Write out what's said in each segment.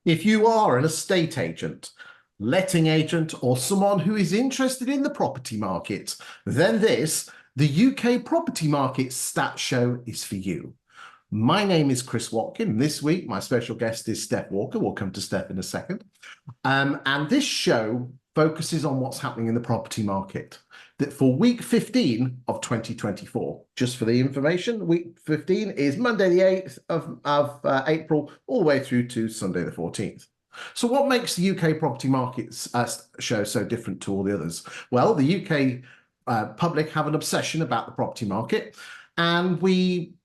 If you are an estate agent, letting agent, or someone who is interested in the property market, then the UK Property Market Stats Show is for you. My name is Chris Watkin. This week, my special guest is Steph Walker. We'll come to Steph in a second. And this show focuses on what's happening in the property market. That for week 15 of 2024, just for the information, week 15 is Monday the 8th of April, all the way through to Sunday the 14th. So what makes the UK Property Market Show so different to all the others? Well, the UK public have an obsession about the property market, and we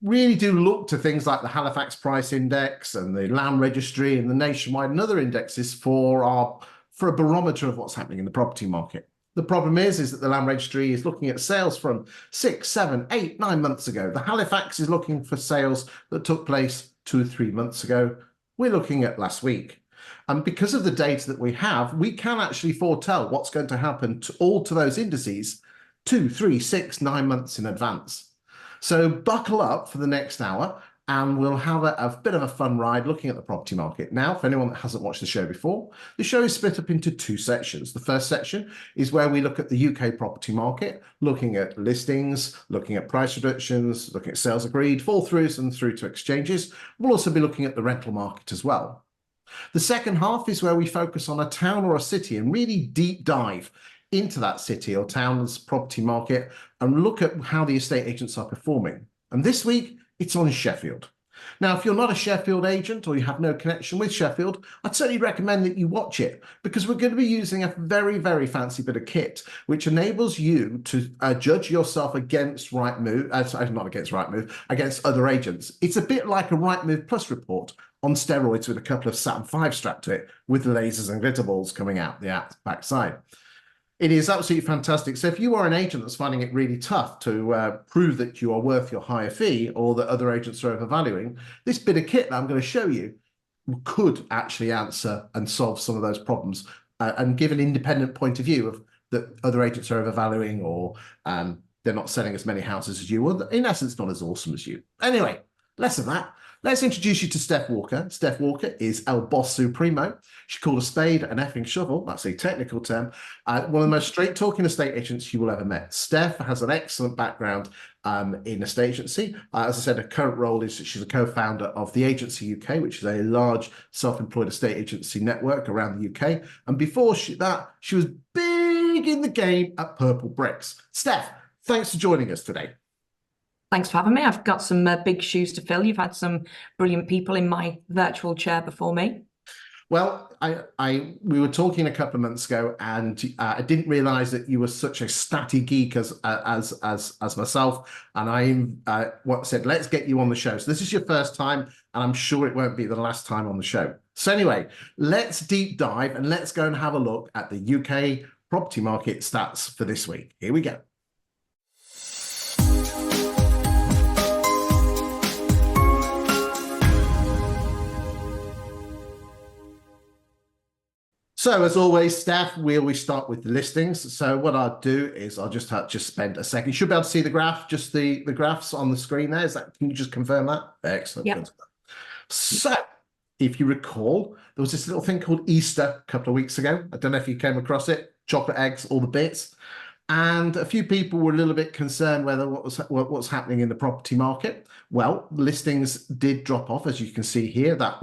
really do look to things like the Halifax Price Index and the Land Registry and the Nationwide and other indexes for a barometer of what's happening in the property market. The problem is that the Land Registry is looking at sales from 6, 7, 8, 9 months ago. The Halifax is looking for sales that took place 2 or 3 months ago. We're looking at last week. And because of the data that we have, we can actually foretell what's going to happen to those indices 2, 3, 6, 9 months in advance. So buckle up for the next hour, and we'll have a bit of a fun ride looking at the property market. Now, for anyone that hasn't watched the show before, the show is split up into 2 sections. The first section is where we look at the UK property market, looking at listings, looking at price reductions, looking at sales agreed, fall throughs and through to exchanges. We'll also be looking at the rental market as well. The second half is where we focus on a town or a city and really deep dive into that city or town's property market and look at how the estate agents are performing. And this week, it's on Sheffield. Now, if you're not a Sheffield agent or you have no connection with Sheffield, I'd certainly recommend that you watch it, because we're going to be using a very, very fancy bit of kit, which enables you to judge yourself against Rightmove, not against Rightmove, against other agents. It's a bit like a Rightmove Plus report on steroids with a couple of Saturn V strapped to it, with lasers and glitter balls coming out the backside. It is absolutely fantastic. So if you are an agent that's finding it really tough to prove that you are worth your higher fee, or that other agents are overvaluing, this bit of kit that I'm going to show you could actually answer and solve some of those problems and give an independent point of view of that other agents are overvaluing, or they're not selling as many houses as you, or in essence, not as awesome as you. Anyway, less of that. Let's introduce you to Steph Walker. Steph Walker is El Boss Supremo. She called a spade an effing shovel. That's a technical term. One of the most straight-talking estate agents you will ever met. Steph has an excellent background in estate agency. As I said, her current role is that she's a co-founder of the Agency UK, which is a large self-employed estate agency network around the UK. And before that, she was big in the game at Purple Bricks. Steph, thanks for joining us today. Thanks for having me. I've got some big shoes to fill. You've had some brilliant people in my virtual chair before me. Well, we were talking a couple of months ago, and I didn't realise that you were such a statty geek as myself. And I said, let's get you on the show. So this is your first time, and I'm sure it won't be the last time on the show. So anyway, let's deep dive and let's go and have a look at the UK property market stats for this week. Here we go. So as always, Steph, we always start with the listings. So what I'll do is I'll just spend a second. You should be able to see the graph, just the graphs on the screen there. Can you just confirm that? Excellent. Yep. So if you recall, there was this little thing called Easter a couple of weeks ago. I don't know if you came across it. Chocolate eggs, all the bits. And a few people were a little bit concerned whether what's happening in the property market. Well, listings did drop off, as you can see here. That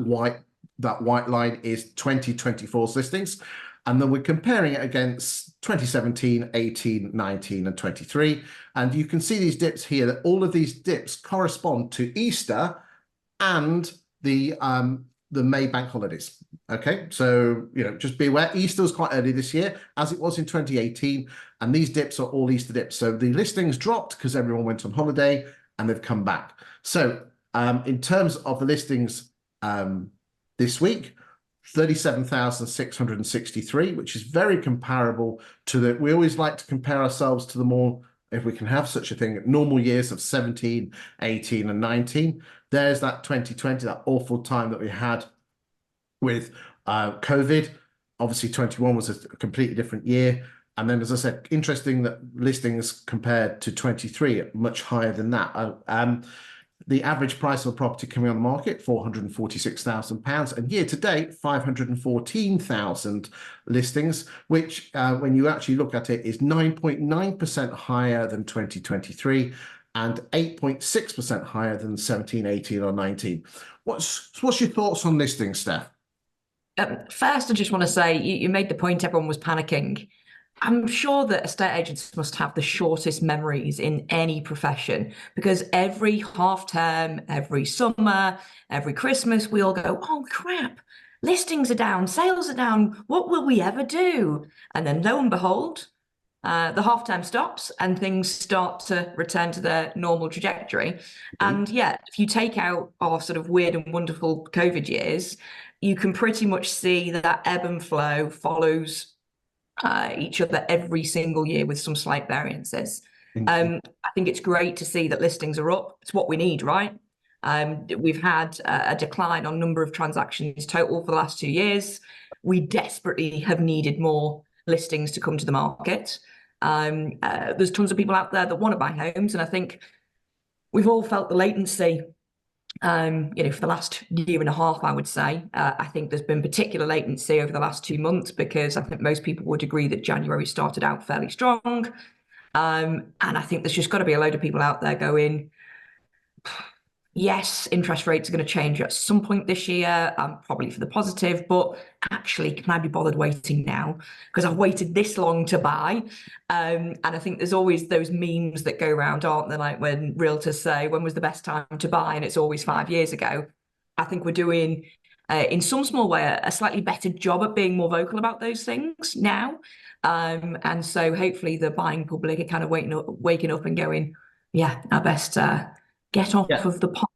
white line is 2024's listings, and then we're comparing it against 2017, 18, 19, and 23. And you can see these dips here, that all of these dips correspond to Easter and the May bank holidays. Okay, so just be aware, Easter was quite early this year, as it was in 2018, and these dips are all Easter dips. So the listings dropped because everyone went on holiday, and they've come back. So in terms of the listings this week, 37,663, which is very comparable to we always like to compare ourselves to the more, if we can have such a thing, normal years of 17, 18, and 19. There's that 2020, that awful time that we had with COVID. Obviously, 21 was a completely different year. And then, as I said, interesting that listings compared to 23 are much higher than that. the average price of a property coming on the market, £446,000, and year to date, 514,000 listings, which when you actually look at it is 9.9% higher than 2023 and 8.6% higher than 17, 18 or 19. What's your thoughts on listings, Steph? First, I just want to say you made the point everyone was panicking. I'm sure that estate agents must have the shortest memories in any profession, because every half term, every summer, every Christmas, we all go, oh crap, listings are down, sales are down. What will we ever do? And then lo and behold, the half term stops and things start to return to their normal trajectory. And yeah, if you take out our sort of weird and wonderful COVID years, you can pretty much see that ebb and flow follows each other every single year with some slight variances. I think it's great to see that listings are up. It's what we need, right? We've had a decline on number of transactions total for the last 2 years. We desperately have needed more listings to come to the market. There's tons of people out there that want to buy homes, and I think we've all felt the latency for the last year and a half, I would say. I think there's been particular latency over the last 2 months, because I think most people would agree that January started out fairly strong. And I think there's just got to be a load of people out there going, yes, interest rates are going to change at some point this year, probably for the positive, but actually, can I be bothered waiting now? Because I've waited this long to buy. And I think there's always those memes that go around, aren't there? Like when realtors say, when was the best time to buy? And it's always 5 years ago. I think we're doing, in some small way, a slightly better job at being more vocal about those things now. And so hopefully the buying public are kind of waking up and going, yeah, I best get off of the pot.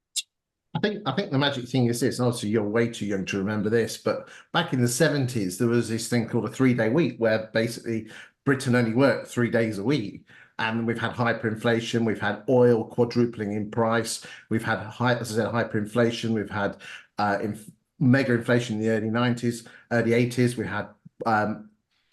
I think the magic thing is this, and obviously you're way too young to remember this, but back in the 70s, there was this thing called a 3-day week where basically Britain only worked 3 days a week. And we've had hyperinflation, we've had oil quadrupling in price, we've had, as I said, hyperinflation, we've had mega inflation in the early 90s, early 80s, we had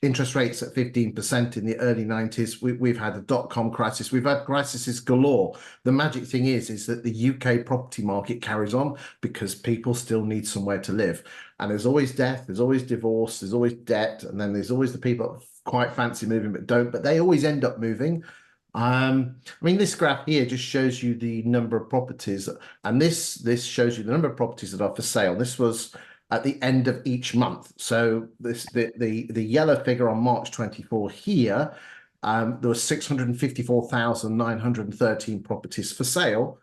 interest rates at 15% in the early 90s. We've had a dot-com crisis. We've had crises galore. The magic thing is that the UK property market carries on because people still need somewhere to live. And there's always death, there's always divorce, there's always debt, and then there's always the people that quite fancy moving but don't, but they always end up moving. I mean, this graph here just shows you the number of properties, and this shows you the number of properties that are for sale. This was at the end of each month. So the yellow figure on March 24 here, there was 654,913 properties for sale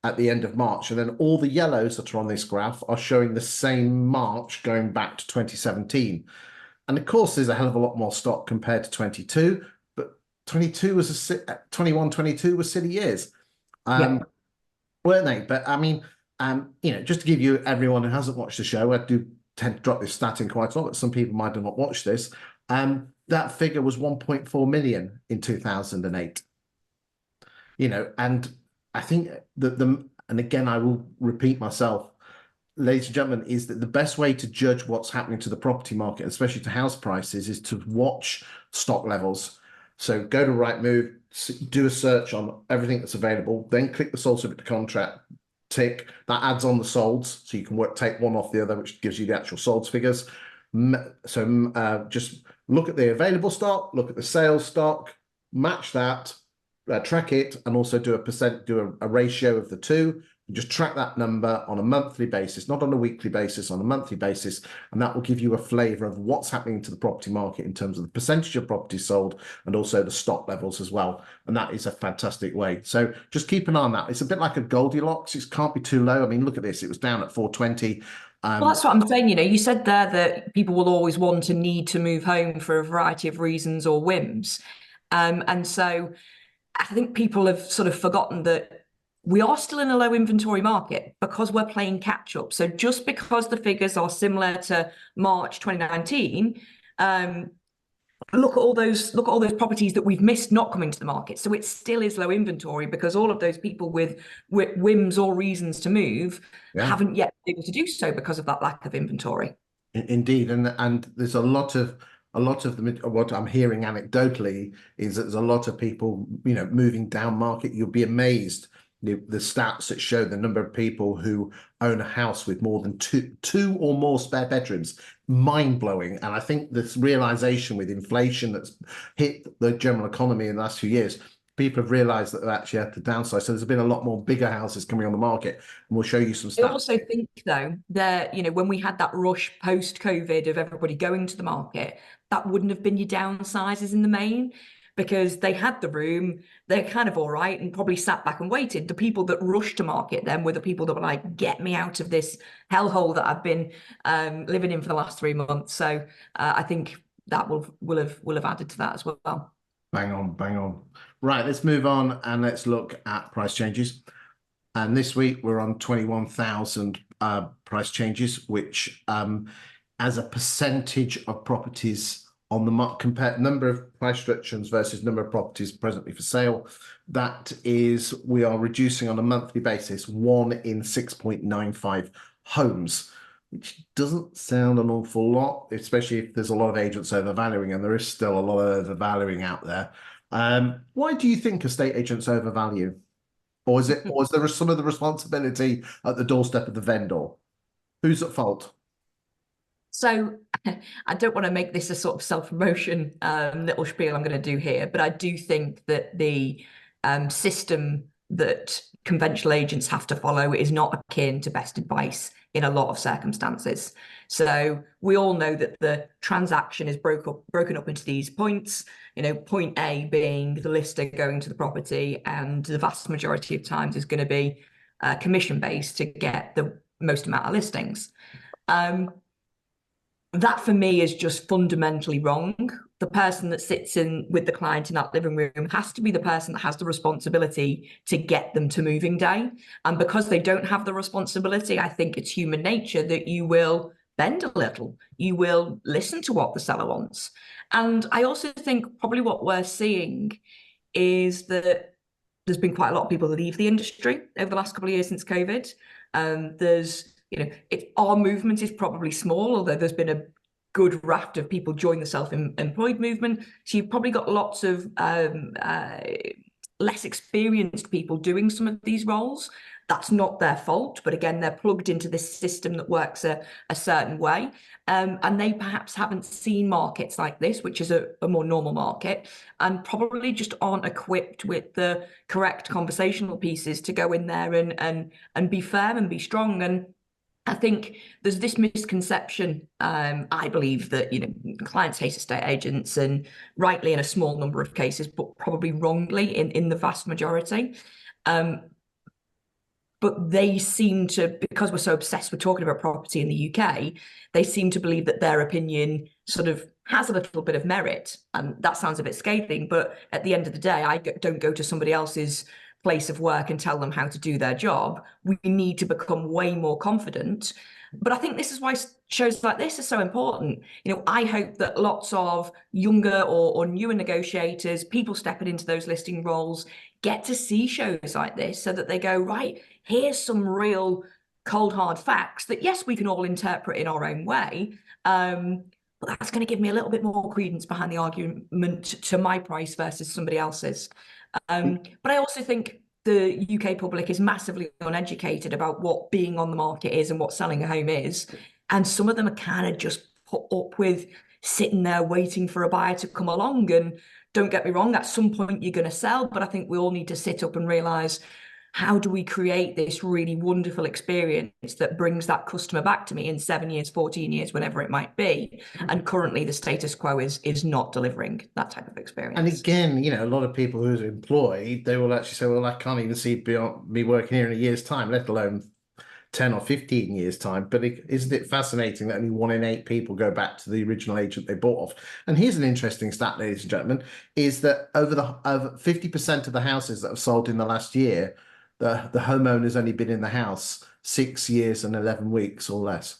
at the end of March. And then all the yellows that are on this graph are showing the same March going back to 2017. And of course, there's a hell of a lot more stock compared to 22, but 21, 22 was silly years, weren't they? But I mean, just to give you, everyone who hasn't watched the show, I do tend to drop this stat in quite a lot, but some people might have not watched this. That figure was 1.4 million in 2008. And I think that and again, I will repeat myself, ladies and gentlemen, is that the best way to judge what's happening to the property market, especially to house prices, is to watch stock levels. So go to Rightmove, do a search on everything that's available, then click the sold subject to contract, tick, that adds on the solds, so you can take one off the other, which gives you the actual solds figures. So just look at the available stock, look at the sales stock, match that, track it, and also do a ratio of the two. Just track that number on a monthly basis, not on a weekly basis, on a monthly basis, and that will give you a flavour of what's happening to the property market in terms of the percentage of properties sold and also the stock levels as well. And that is a fantastic way. So just keep an eye on that. It's a bit like a Goldilocks. It can't be too low. I mean, look at this. It was down at 420. Well, that's what I'm saying. You said there that people will always want to need to move home for a variety of reasons or whims. And so I think people have sort of forgotten that we are still in a low inventory market because we're playing catch up. So just because the figures are similar to March 2019, look at all those properties that we've missed not coming to the market. So it still is low inventory because all of those people with whims or reasons to move haven't yet been able to do so because of that lack of inventory. Indeed, and there's a lot of what I'm hearing anecdotally is that there's a lot of people moving down market. You'll be amazed the stats that show the number of people who own a house with more than two or more spare bedrooms, mind-blowing. And I think this realization with inflation that's hit the general economy in the last few years, people have realized that they're actually at the downside. So there's been a lot more bigger houses coming on the market, and we'll show you some I stats. also think, though, that, when we had that rush post-COVID of everybody going to the market, that wouldn't have been your downsizes in the main, because they had the room, they're kind of all right, and probably sat back and waited. The people that rushed to market then were the people that were like, get me out of this hellhole that I've been living in for the last 3 months. So I think that will have added to that as well. Bang on, bang on. Right, let's move on and let's look at price changes. And this week we're on 21,000 price changes, which as a percentage of properties on the market, compare number of price reductions versus number of properties presently for sale, that is, we are reducing on a monthly basis 1 in 6.95 homes, which doesn't sound an awful lot, especially if there's a lot of agents overvaluing, and there is still a lot of overvaluing out there. Why do you think estate agents overvalue? Or is there some of the responsibility at the doorstep of the vendor? Who's at fault? So I don't want to make this a sort of self-promotion little spiel I'm going to do here, but I do think that the system that conventional agents have to follow is not akin to best advice in a lot of circumstances. So we all know that the transaction is broken up into these points, point A being the lister going to the property, and the vast majority of times is going to be commission-based to get the most amount of listings. That for me is just fundamentally wrong. The person that sits in with the client in that living room has to be the person that has the responsibility to get them to moving day. And because they don't have the responsibility, I think it's human nature that you will bend a little. You will listen to what the seller wants. And I also think probably what we're seeing is that there's been quite a lot of people leave the industry over the last couple of years since COVID. Our movement is probably small, although there's been a good raft of people join the self-employed movement. So you've probably got lots of less experienced people doing some of these roles. That's not their fault, but again, they're plugged into this system that works a certain way. And they perhaps haven't seen markets like this, which is a more normal market, and probably just aren't equipped with the correct conversational pieces to go in there and be firm and be strong. And I think there's this misconception, I believe, that clients hate estate agents, and rightly in a small number of cases, but probably wrongly in the vast majority. But they seem to, because we're so obsessed with talking about property in the UK, they seem to believe that their opinion sort of has a little bit of merit. And that sounds a bit scathing, but at the end of the day, I don't go to somebody else's place of work and tell them how to do their job. We need to become way more confident. But I think this is why shows like this are so important. I hope that lots of younger or newer negotiators, people stepping into those listing roles, get to see shows like this so that they go, right, here's some real cold, hard facts that, yes, we can all interpret in our own way. But that's going to give me a little bit more credence behind the argument to my price versus somebody else's. But I also think the UK public is massively uneducated about what being on the market is and what selling a home is. And some of them are kind of just put up with sitting there waiting for a buyer to come along. And don't get me wrong, at some point you're going to sell, but I think we all need to sit up and realise, how do we create this really wonderful experience that brings that customer back to me in 7 years, 14 years, whenever it might be? And currently the status quo is not delivering that type of experience. And again, a lot of people who are employed, they will actually say, well, I can't even see beyond me working here in a year's time, let alone 10 or 15 years time. But isn't it fascinating that only 1 in 8 people go back to the original agent they bought off? And here's an interesting stat, ladies and gentlemen, is that over 50% of the houses that have sold in the last year, the homeowner's only been in the house 6 years and 11 weeks or less.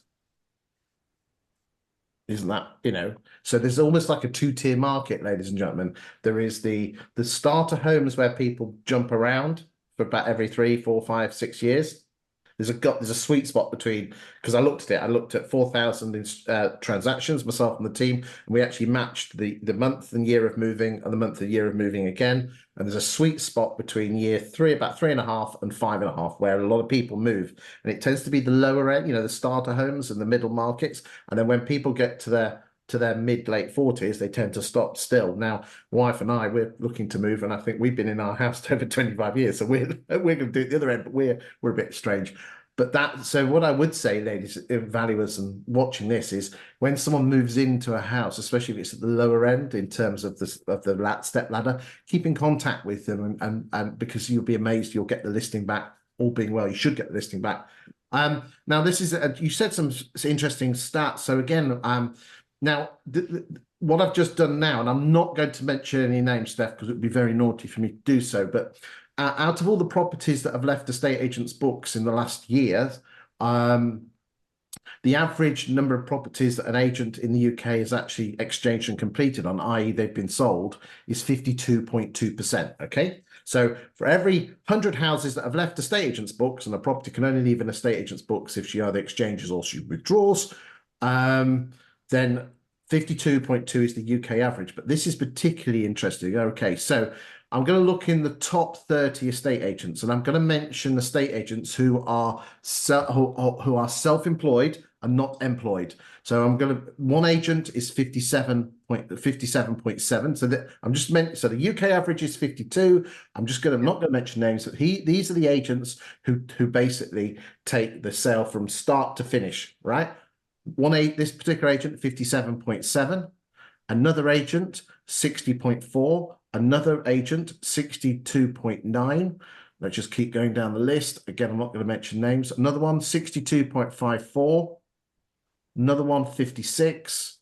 Isn't that, so there's almost like a 2-tier market, ladies and gentlemen. There is the starter homes where people jump around for about every 3, 4, 5, 6 years. there's a sweet spot between, because I looked at 4,000 transactions, myself and the team, and we actually matched the month and year of moving and the month and year of moving again. And there's a sweet spot between year 3, about 3.5 and 5.5, where a lot of people move. And it tends to be the lower end, the starter homes and the middle markets. And then when people get to their mid-late 40s, they tend to stop still. Now, wife and I, we're looking to move, and I think we've been in our house over 25 years, so we're going to do it the other end, but we're a bit strange. But so what I would say, ladies, valuers, and watching this is when someone moves into a house, especially if it's at the lower end in terms of the step ladder, keep in contact with them, and because you'll be amazed, you'll get the listing back. All being well, you should get the listing back. Now this is you said some interesting stats. So again, now, what I've just done now, and I'm not going to mention any names, Steph, because it would be very naughty for me to do so, but out of all the properties that have left estate agents' books in the last year, the average number of properties that an agent in the UK has actually exchanged and completed on, i.e. they've been sold, is 52.2%, okay? So for every 100 houses that have left estate agents' books, and a property can only leave an estate agent's books if she either exchanges or she withdraws, then 52.2 is the UK average. But this is particularly interesting. Okay, so I'm going to look in the top 30 estate agents, and I'm going to mention estate agents who are self-employed and not employed. So one agent is 57.7. So that so the UK average is 52. I'm not going to mention names, but these are the agents who basically take the sale from start to finish, right? This particular agent, 57.7, another agent, 60.4, another agent, 62.9. Let's just keep going down the list. Again, I'm not going to mention names. Another one, 62.54, another one, 56.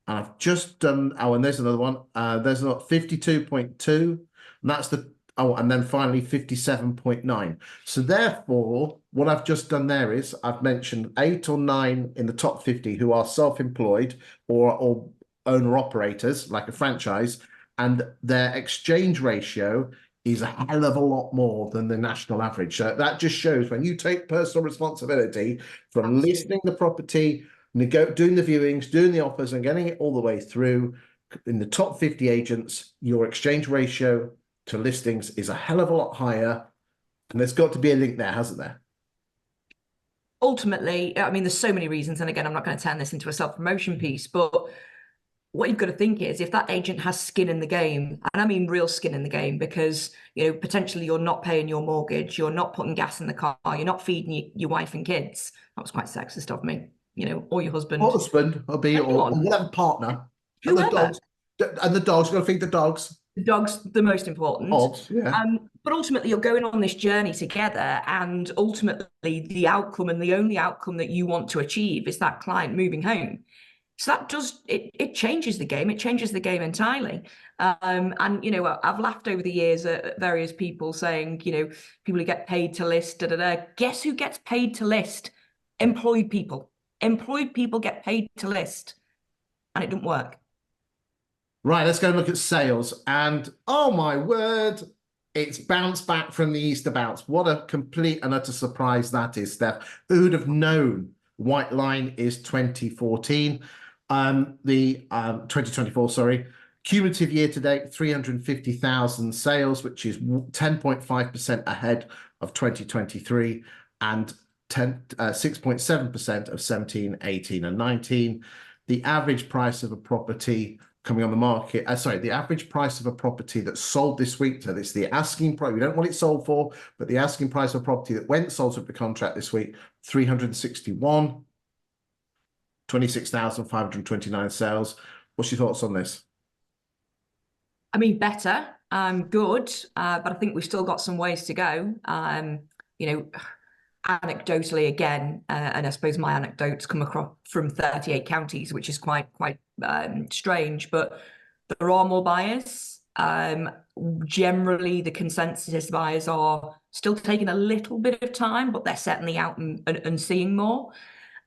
And I've just done, and there's another one. There's another 52.2, and that's and then finally 57.9. So therefore, what I've just done there is I've mentioned 8 or 9 in the top 50 who are self-employed or owner-operators, like a franchise, and their exchange ratio is a hell of a lot more than the national average. So that just shows when you take personal responsibility from listing the property, doing the viewings, doing the offers, and getting it all the way through, in the top 50 agents, your exchange ratio to listings is a hell of a lot higher, and there's got to be a link there, hasn't there? Ultimately, I mean, there's so many reasons, and again, I'm not going to turn this into a self-promotion piece, but what you've got to think is if that agent has skin in the game, and I mean real skin in the game, because potentially you're not paying your mortgage, you're not putting gas in the car, you're not feeding your wife and kids. That was quite sexist of me, or your husband. Or husband, or whatever partner. Whoever. And the dogs, got to feed the dogs. The dog's the most important. Yeah. But ultimately, you're going on this journey together, and ultimately, the outcome and the only outcome that you want to achieve is that client moving home. So that it changes the game. It changes the game entirely. And I've laughed over the years at various people saying, people who get paid to list. Guess who gets paid to list? Employed people. Employed people get paid to list, and it doesn't work. Right, let's go and look at sales. And oh my word, it's bounced back from the Easter bounce. What a complete and utter surprise that is, Steph. Who would have known white line is 2014? 2024, sorry. Cumulative year to date, 350,000 sales, which is 10.5% ahead of 2023 and 6.7% of 17, 18 and 19. The average price of a property coming on the market, the average price of a property that sold this week, so it's the asking price, we don't know what it sold for, but the asking price of a property that went sold to the contract this week, 361, 26,529 sales. What's your thoughts on this? I mean, better, good, but I think we've still got some ways to go. Anecdotally again, and I suppose my anecdotes come across from 38 counties, which is quite strange, but there are more buyers. Generally, the consensus buyers are still taking a little bit of time, but they're certainly out and seeing more.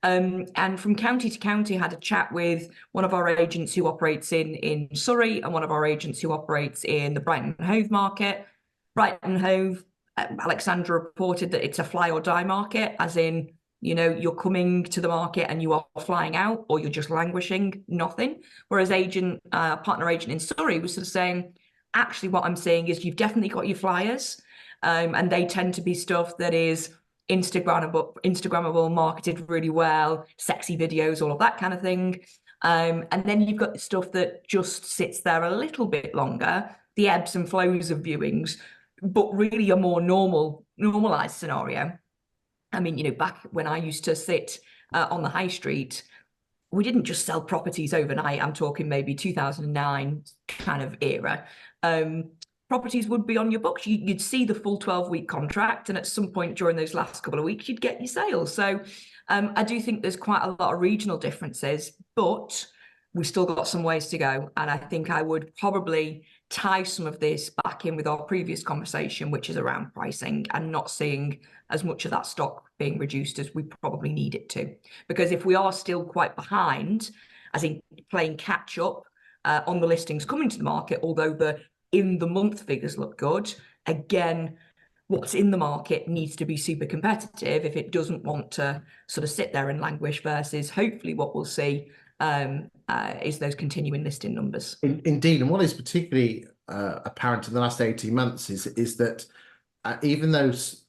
And from county to county, I had a chat with one of our agents who operates in Surrey and one of our agents who operates in the Brighton and Hove market. Brighton and Hove, Alexandra reported that it's a fly or die market, as in, you know, you're coming to the market and you are flying out, or you're just languishing, nothing. Whereas partner agent in Surrey was sort of saying, actually, what I'm seeing is you've definitely got your flyers, and they tend to be stuff that is Instagrammable, marketed really well, sexy videos, all of that kind of thing. And then you've got stuff that just sits there a little bit longer, the ebbs and flows of viewings, but really a more normalized scenario. I mean, you know, back when I used to sit on the high street, we didn't just sell properties overnight. I'm talking maybe 2009 kind of era. Properties would be on your books. You'd see the full 12-week contract, and at some point during those last couple of weeks, you'd get your sales. So I do think there's quite a lot of regional differences, but we've still got some ways to go. And I think I would probably tie some of this back in with our previous conversation, which is around pricing and not seeing as much of that stock being reduced as we probably need it to. Because if we are still quite behind, as in playing catch up on the listings coming to the market, although the in the month figures look good, again, what's in the market needs to be super competitive if it doesn't want to sort of sit there and languish, versus hopefully what we'll see is those continuing listing numbers. Indeed, and what is particularly apparent in the last 18 months is that even those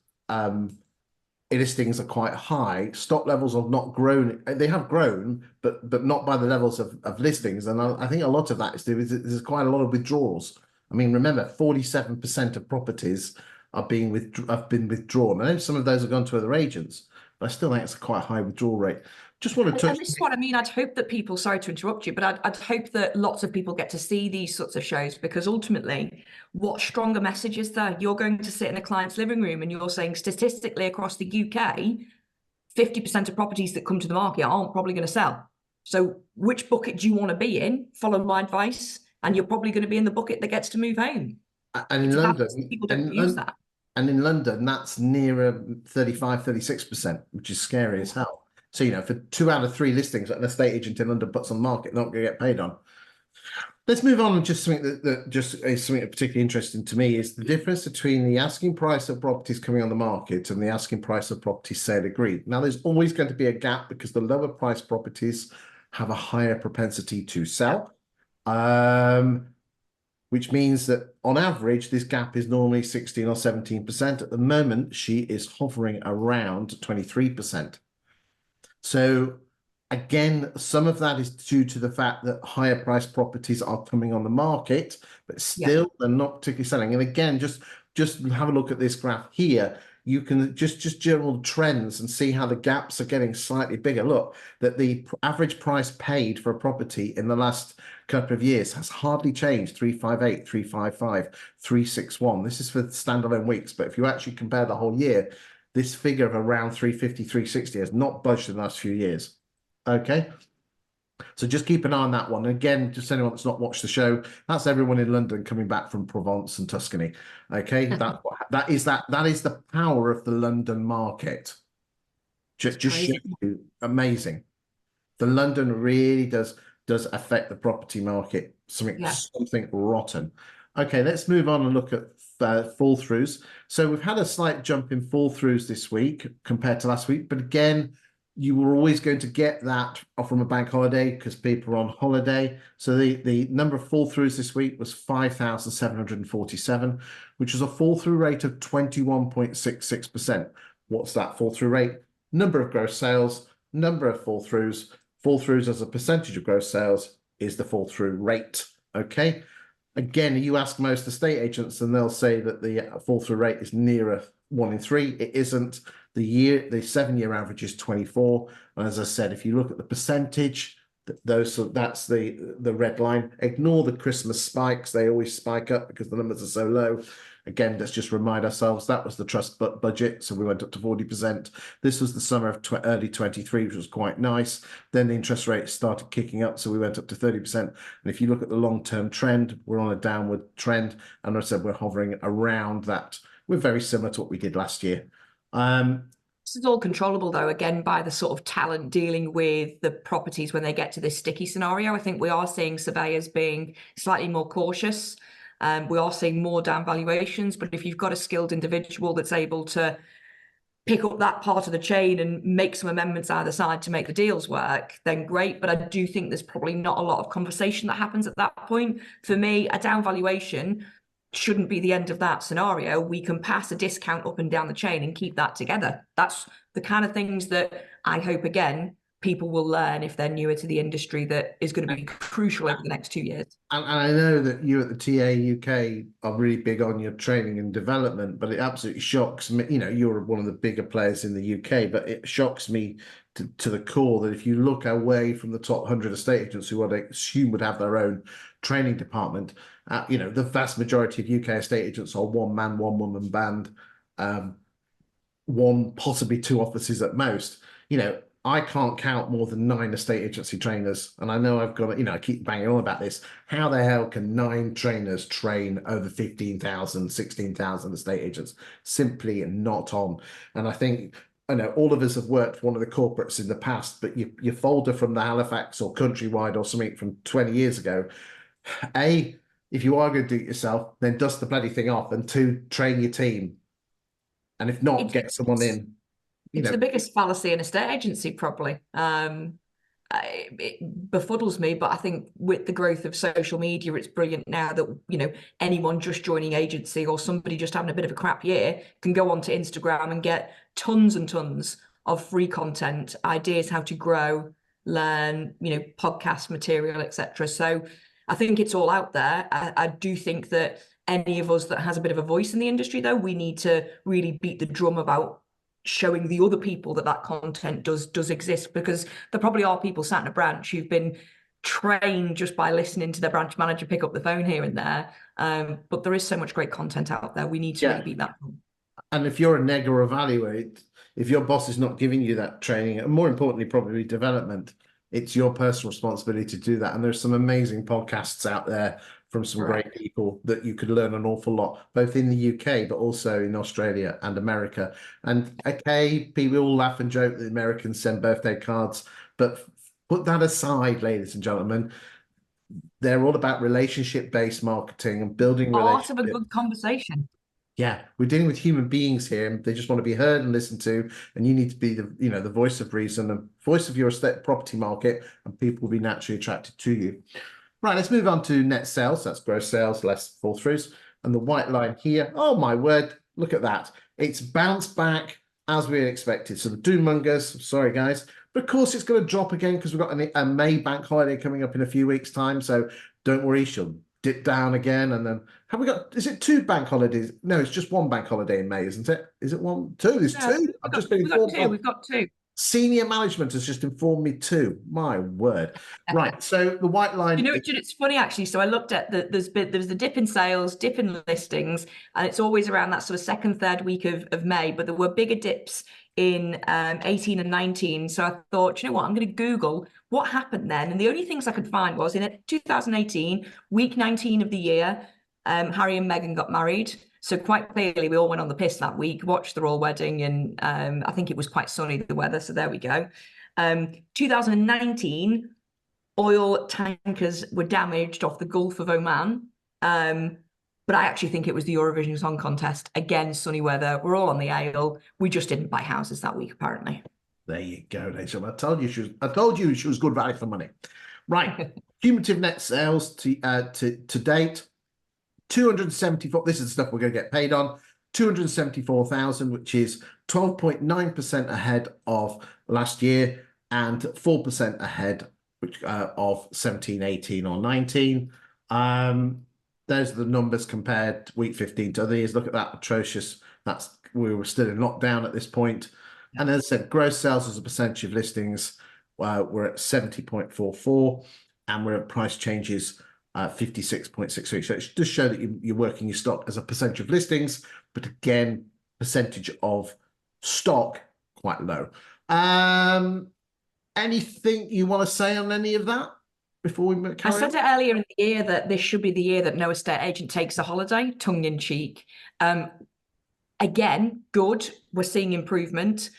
listings are quite high, stock levels have not grown. They have grown, but not by the levels of listings. And I think a lot of that is there's quite a lot of withdrawals. I mean, remember, 47% of properties have been withdrawn. I know some of those have gone to other agents, but I still think it's a quite high withdrawal rate. Just want to touch. And this is what I mean. I'd hope that people, sorry to interrupt you, but I'd hope that lots of people get to see these sorts of shows, because ultimately, what stronger message is there? You're going to sit in a client's living room and you're saying statistically across the UK, 50% of properties that come to the market aren't probably going to sell. So which bucket do you want to be in? Follow my advice, and you're probably going to be in the bucket that gets to move home. And in London, people don't use that. And in London, that's nearer 35-36%, which is scary as hell. So, you know, for 2 out of 3 listings that an estate agent in London puts on the market, not going to get paid on. Let's move on. And just something that just is something particularly interesting to me is the difference between the asking price of properties coming on the market and the asking price of properties sale agreed. Now, there's always going to be a gap because the lower price properties have a higher propensity to sell, which means that on average, this gap is normally 16 or 17%. At the moment, she is hovering around 23%. So again, some of that is due to the fact that higher priced properties are coming on the market, but still they're not particularly selling. And again, just have a look at this graph here. You can just general trends and see how the gaps are getting slightly bigger. Look, that the average price paid for a property in the last couple of years has hardly changed. 358, 355, 361. This is for standalone weeks, but if you actually compare the whole year, this figure of around 350, 360 has not budged in the last few years. Okay. So just keep an eye on that one. And again, just anyone that's not watched the show, that's everyone in London coming back from Provence and Tuscany. Okay. that is the power of the London market. Just show you, amazing. The London really does affect the property market. Something rotten. Okay, let's move on and look at fall throughs. So we've had a slight jump in fall throughs this week compared to last week, but again, you were always going to get that from a bank holiday because people are on holiday. So the number of fall throughs this week was 5,747, which is a fall through rate of 21.66%. What's that fall through rate? Number of gross sales, number of fall throughs. Fall throughs as a percentage of gross sales is the fall through rate. Okay. Again, you ask most estate agents and they'll say that the fall through rate is nearer 1 in 3. It isn't. The 7-year average is 24. And as I said, if you look at the percentage, that's the red line. Ignore the Christmas spikes. They always spike up because the numbers are so low. Again, let's just remind ourselves that was the trust budget. So we went up to 40%. This was the summer of early 23, which was quite nice. Then the interest rates started kicking up. So we went up to 30%. And if you look at the long-term trend, we're on a downward trend. And as I said, we're hovering around that. We're very similar to what we did last year. This is all controllable, though, again, by the sort of talent dealing with the properties when they get to this sticky scenario. I think we are seeing surveyors being slightly more cautious. We are seeing more down valuations, but if you've got a skilled individual that's able to pick up that part of the chain and make some amendments either side to make the deals work, then great. But I do think there's probably not a lot of conversation that happens at that point. For me, a down valuation shouldn't be the end of that scenario. We can pass a discount up and down the chain and keep that together. That's the kind of things that I hope, again, people will learn if they're newer to the industry, that is going to be crucial over the next 2 years. And I know that you at the TA UK are really big on your training and development, but it absolutely shocks me. You know, you're one of the bigger players in the UK, but it shocks me to the core that if you look away from the top 100 estate agents who I assume would have their own training department, you know, the vast majority of UK estate agents are one man, one woman band, one, possibly two offices at most. You know, I can't count more than 9 estate agency trainers. And I know I've got, you know, I keep banging on about this. How the hell can 9 trainers train over 15,000, 16,000 estate agents? Simply not on. And I think, I know all of us have worked for one of the corporates in the past, but your folder from the Halifax or Countrywide or something from 20 years ago, A, if you are going to do it yourself, then dust the bloody thing off, and 2, train your team. And if not, get someone in. It's the biggest fallacy in estate agency, probably. It befuddles me, but I think with the growth of social media, it's brilliant now that, you know, anyone just joining agency or somebody just having a bit of a crap year can go onto Instagram and get tons and tons of free content, ideas how to grow, learn, you know, podcast material, etc. So I think it's all out there. I do think that any of us that has a bit of a voice in the industry, though, we need to really beat the drum about showing the other people that content does exist, because there probably are people sat in a branch who've been trained just by listening to their branch manager pick up the phone here and there. But there is so much great content out there. We need to really beat that. And if you're a neg or evaluate, if your boss is not giving you that training, and more importantly, probably development, it's your personal responsibility to do that. And there's some amazing podcasts out there from some great people that you could learn an awful lot, both in the UK, but also in Australia and America. And okay, people all laugh and joke that the Americans send birthday cards, but put that aside, ladies and gentlemen. They're all about relationship-based marketing and building relationships. Part of a good conversation. Yeah, we're dealing with human beings here, and they just want to be heard and listened to. And you need to be the, you know, the voice of reason, the voice of your estate property market, and people will be naturally attracted to you. Right, let's move on to net sales. That's gross sales less fall throughs. And the white line here, oh my word, look at that. It's bounced back as we expected. So the doom-mongers, sorry guys, but of course it's going to drop again because we've got a May bank holiday coming up in a few weeks' time. So don't worry, she'll dip down again. And then have we got, is it 2 bank holidays? No, it's just 1 bank holiday in May, isn't it? Is it 1? 2? There's 2. I've just been informed. We've got 2. Senior management has just informed me 2. My word. Right. So the white line. You know, it's funny actually. So I looked at there's the dip in sales, dip in listings, and it's always around that sort of 2nd, 3rd week of May. But there were bigger dips in 18 and 19. So I thought, you know what, I'm going to Google what happened then. And the only things I could find was in 2018, week 19 of the year, Harry and Meghan got married. So quite clearly, we all went on the piss that week, watched the royal wedding, and I think it was quite sunny, the weather. So there we go. 2019, oil tankers were damaged off the Gulf of Oman. But I actually think it was the Eurovision Song Contest. Again, sunny weather. We're all on the ale. We just didn't buy houses that week, apparently. There you go, ladies. I told you she was good value for money. Right. Cumulative net sales to date. 274. This is the stuff we're going to get paid on. 274,000, which is 12.9% ahead of last year and 4% ahead of 17, 18 or 19. Those are the numbers compared week 15 to other years. Look at that, atrocious. We were still in lockdown at this point. And as I said, gross sales as a percentage of listings, we're at 70.44, and we're at price changes 56.63. So it does show that you're working your stock as a percentage of listings, but again, percentage of stock quite low. Anything you want to say on any of that before we carry on? I said it earlier in the year that this should be the year that no estate agent takes a holiday, tongue in cheek. Again, good. We're seeing improvement.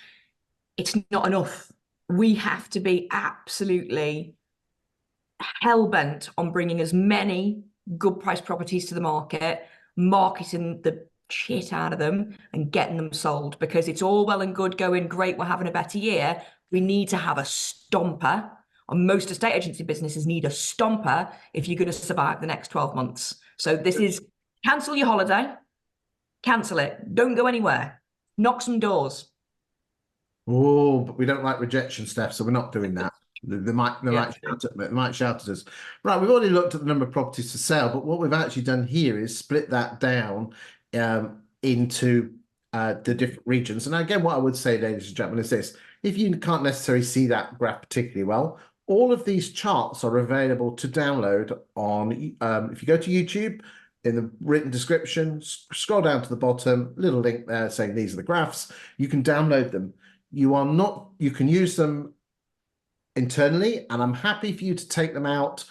It's not enough. We have to be absolutely hell-bent on bringing as many good price properties to the market, marketing the shit out of them and getting them sold, because it's all well and good going, great, we're having a better year. We need to have a stomper. And most estate agency businesses need a stomper if you're going to survive the next 12 months. So this is cancel your holiday, cancel it, don't go anywhere, knock some doors. Oh, but we don't like rejection, Steph, so we're not doing that. They might shout at us. Right, we've already looked at the number of properties for sale, but what we've actually done here is split that down into the different regions. And again, what I would say, ladies and gentlemen, is this: if you can't necessarily see that graph particularly well, all of these charts are available to download on. If you go to YouTube, in the written description, scroll down to the bottom, little link there saying these are the graphs. You can download them. You can use them internally, and I'm happy for you to take them out,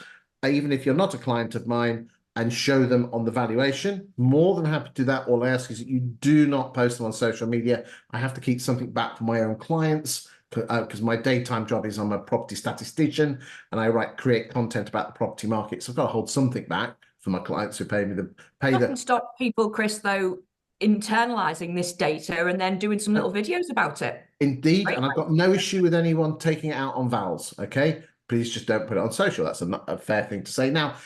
even if you're not a client of mine, and show them on the valuation. More than happy to do that. All I ask is that you do not post them on social media. I have to keep something back for my own clients, because my daytime job is I'm a property statistician and I create content about the property market. So I've got to hold something back for my clients who pay me Doesn't stop people, Chris, though, internalizing this data and then doing some little videos about it. Indeed, and I've got no issue with anyone taking it out on vowels, okay? Please just don't put it on social. That's a fair thing to say. Now,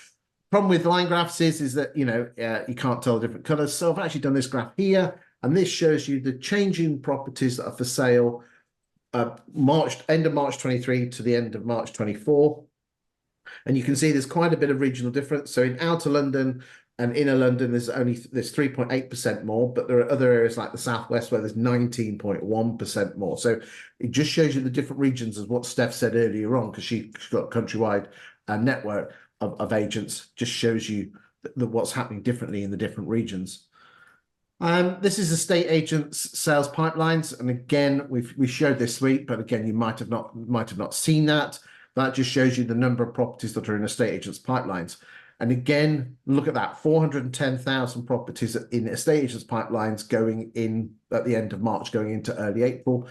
problem with line graphs is that, you can't tell the different colors. So I've actually done this graph here, and this shows you the change in properties that are for sale end of March 23 to the end of March 24. And you can see there's quite a bit of regional difference. So in outer London and inner London, there's 3.8% more, but there are other areas like the southwest where there's 19.1% more. So it just shows you the different regions, as what Steph said earlier on, because she's got a countrywide network of agents. Just shows you what's happening differently in the different regions. This is estate agents' sales pipelines, and again, we showed this week, but again, you might have not seen that. That just shows you the number of properties that are in estate agents' pipelines. And again, look at that, 410,000 properties in estate agents' pipelines going in at the end of March, going into early April.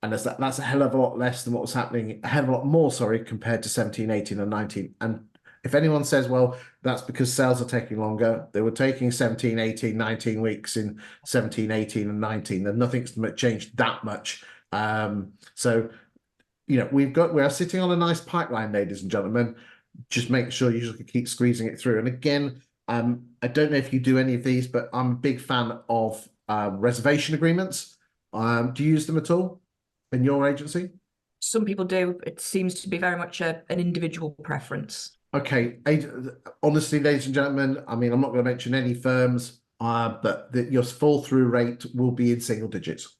And that's a hell of a lot less than what was happening, a hell of a lot more, sorry, compared to 17, 18 and 19. And if anyone says, well, that's because sales are taking longer, they were taking 17, 18, 19 weeks in 17, 18 and 19, then nothing's changed that much. So, we are sitting on a nice pipeline, ladies and gentlemen. Just make sure you just keep squeezing it through. And again, I don't know if you do any of these, but I'm a big fan of reservation agreements. Do you use them at all in your agency? Some people do. It seems to be very much an individual preference. Okay. Honestly, ladies and gentlemen, I mean, I'm not going to mention any firms, but your fall through rate will be in single digits.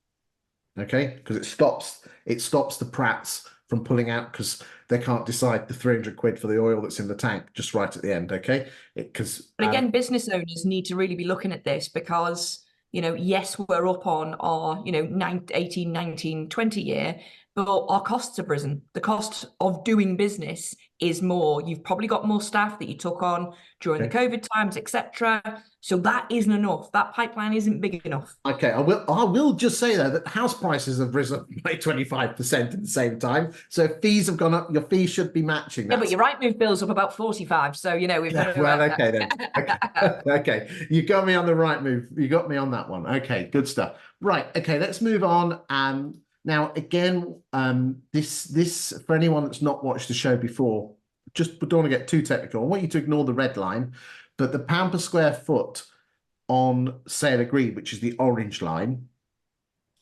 Okay, because it stops the Pratts from pulling out because they can't decide the 300 quid for the oil that's in the tank just right at the end. Okay, but again, business owners need to really be looking at this, because yes, we're up on our 18, 19, 20 year, but our costs have risen. The cost of doing business is more. You've probably got more staff that you took on during the COVID times, etc. So that isn't enough. That pipeline isn't big enough. Okay, I will just say though that house prices have risen by 25% at the same time. So if fees have gone up, your fees should be matching that. Yeah, but your Rightmove bill's up about 45. So we've got to. Well, okay then. Okay, you got me on the right move. You got me on that one. Okay, good stuff. Right. Okay, let's move on. Now again, this for anyone that's not watched the show before, just don't want to get too technical. I want you to ignore the red line, but the pound per square foot on sale agreed, which is the orange line,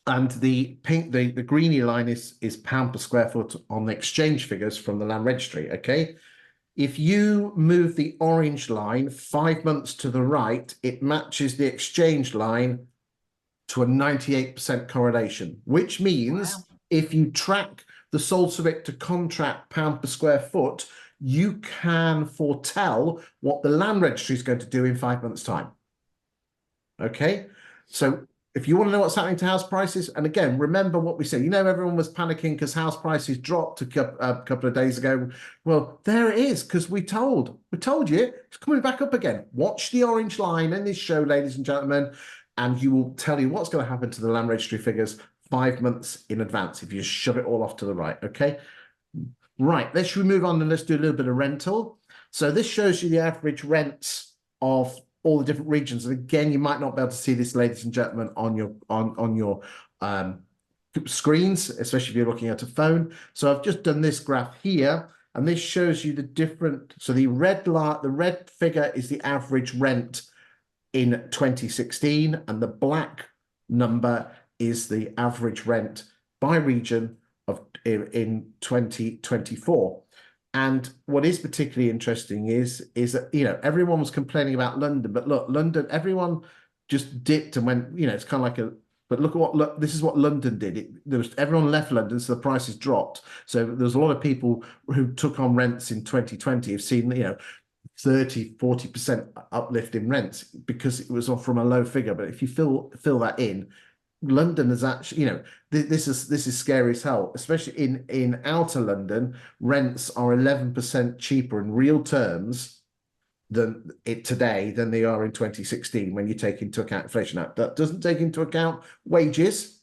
and the pink, the greeny line is pound per square foot on the exchange figures from the land registry. Okay, if you move the orange line 5 months to the right, it matches the exchange line to a 98% correlation, which means if you track the sold subject to contract pound per square foot, you can foretell what the land registry is going to do in 5 months' time. Okay, so if you want to know what's happening to house prices, and again, remember what we said, everyone was panicking because house prices dropped a couple of days ago. Well, there it is, because we told you it's coming back up again. Watch the orange line in this show, ladies and gentlemen, and you will tell you what's going to happen to the land registry figures 5 months in advance if you shove it all off to the right. Okay, right, let's move on and let's do a little bit of rental. So this shows you the average rents of all the different regions. And again, you might not be able to see this, ladies and gentlemen, on your screens, especially if you're looking at a phone. So I've just done this graph here, and this shows you the different. So the red figure is the average rent in 2016, and the black number is the average rent by region in 2024. And what is particularly interesting is that, you know, everyone was complaining about London, but look, London, everyone just dipped and went, you know, it's kind of like but look at look, this is what London did. Everyone left London, so the prices dropped. So there's a lot of people who took on rents in 2020 have seen, you know, 30-40% uplift in rents because it was off from a low figure. But if you fill that in, London is actually, you know, this is scary as hell, especially in outer London. Rents are 11% cheaper in real terms than today than they are in 2016 when you take into account inflation. Now, that doesn't take into account wages,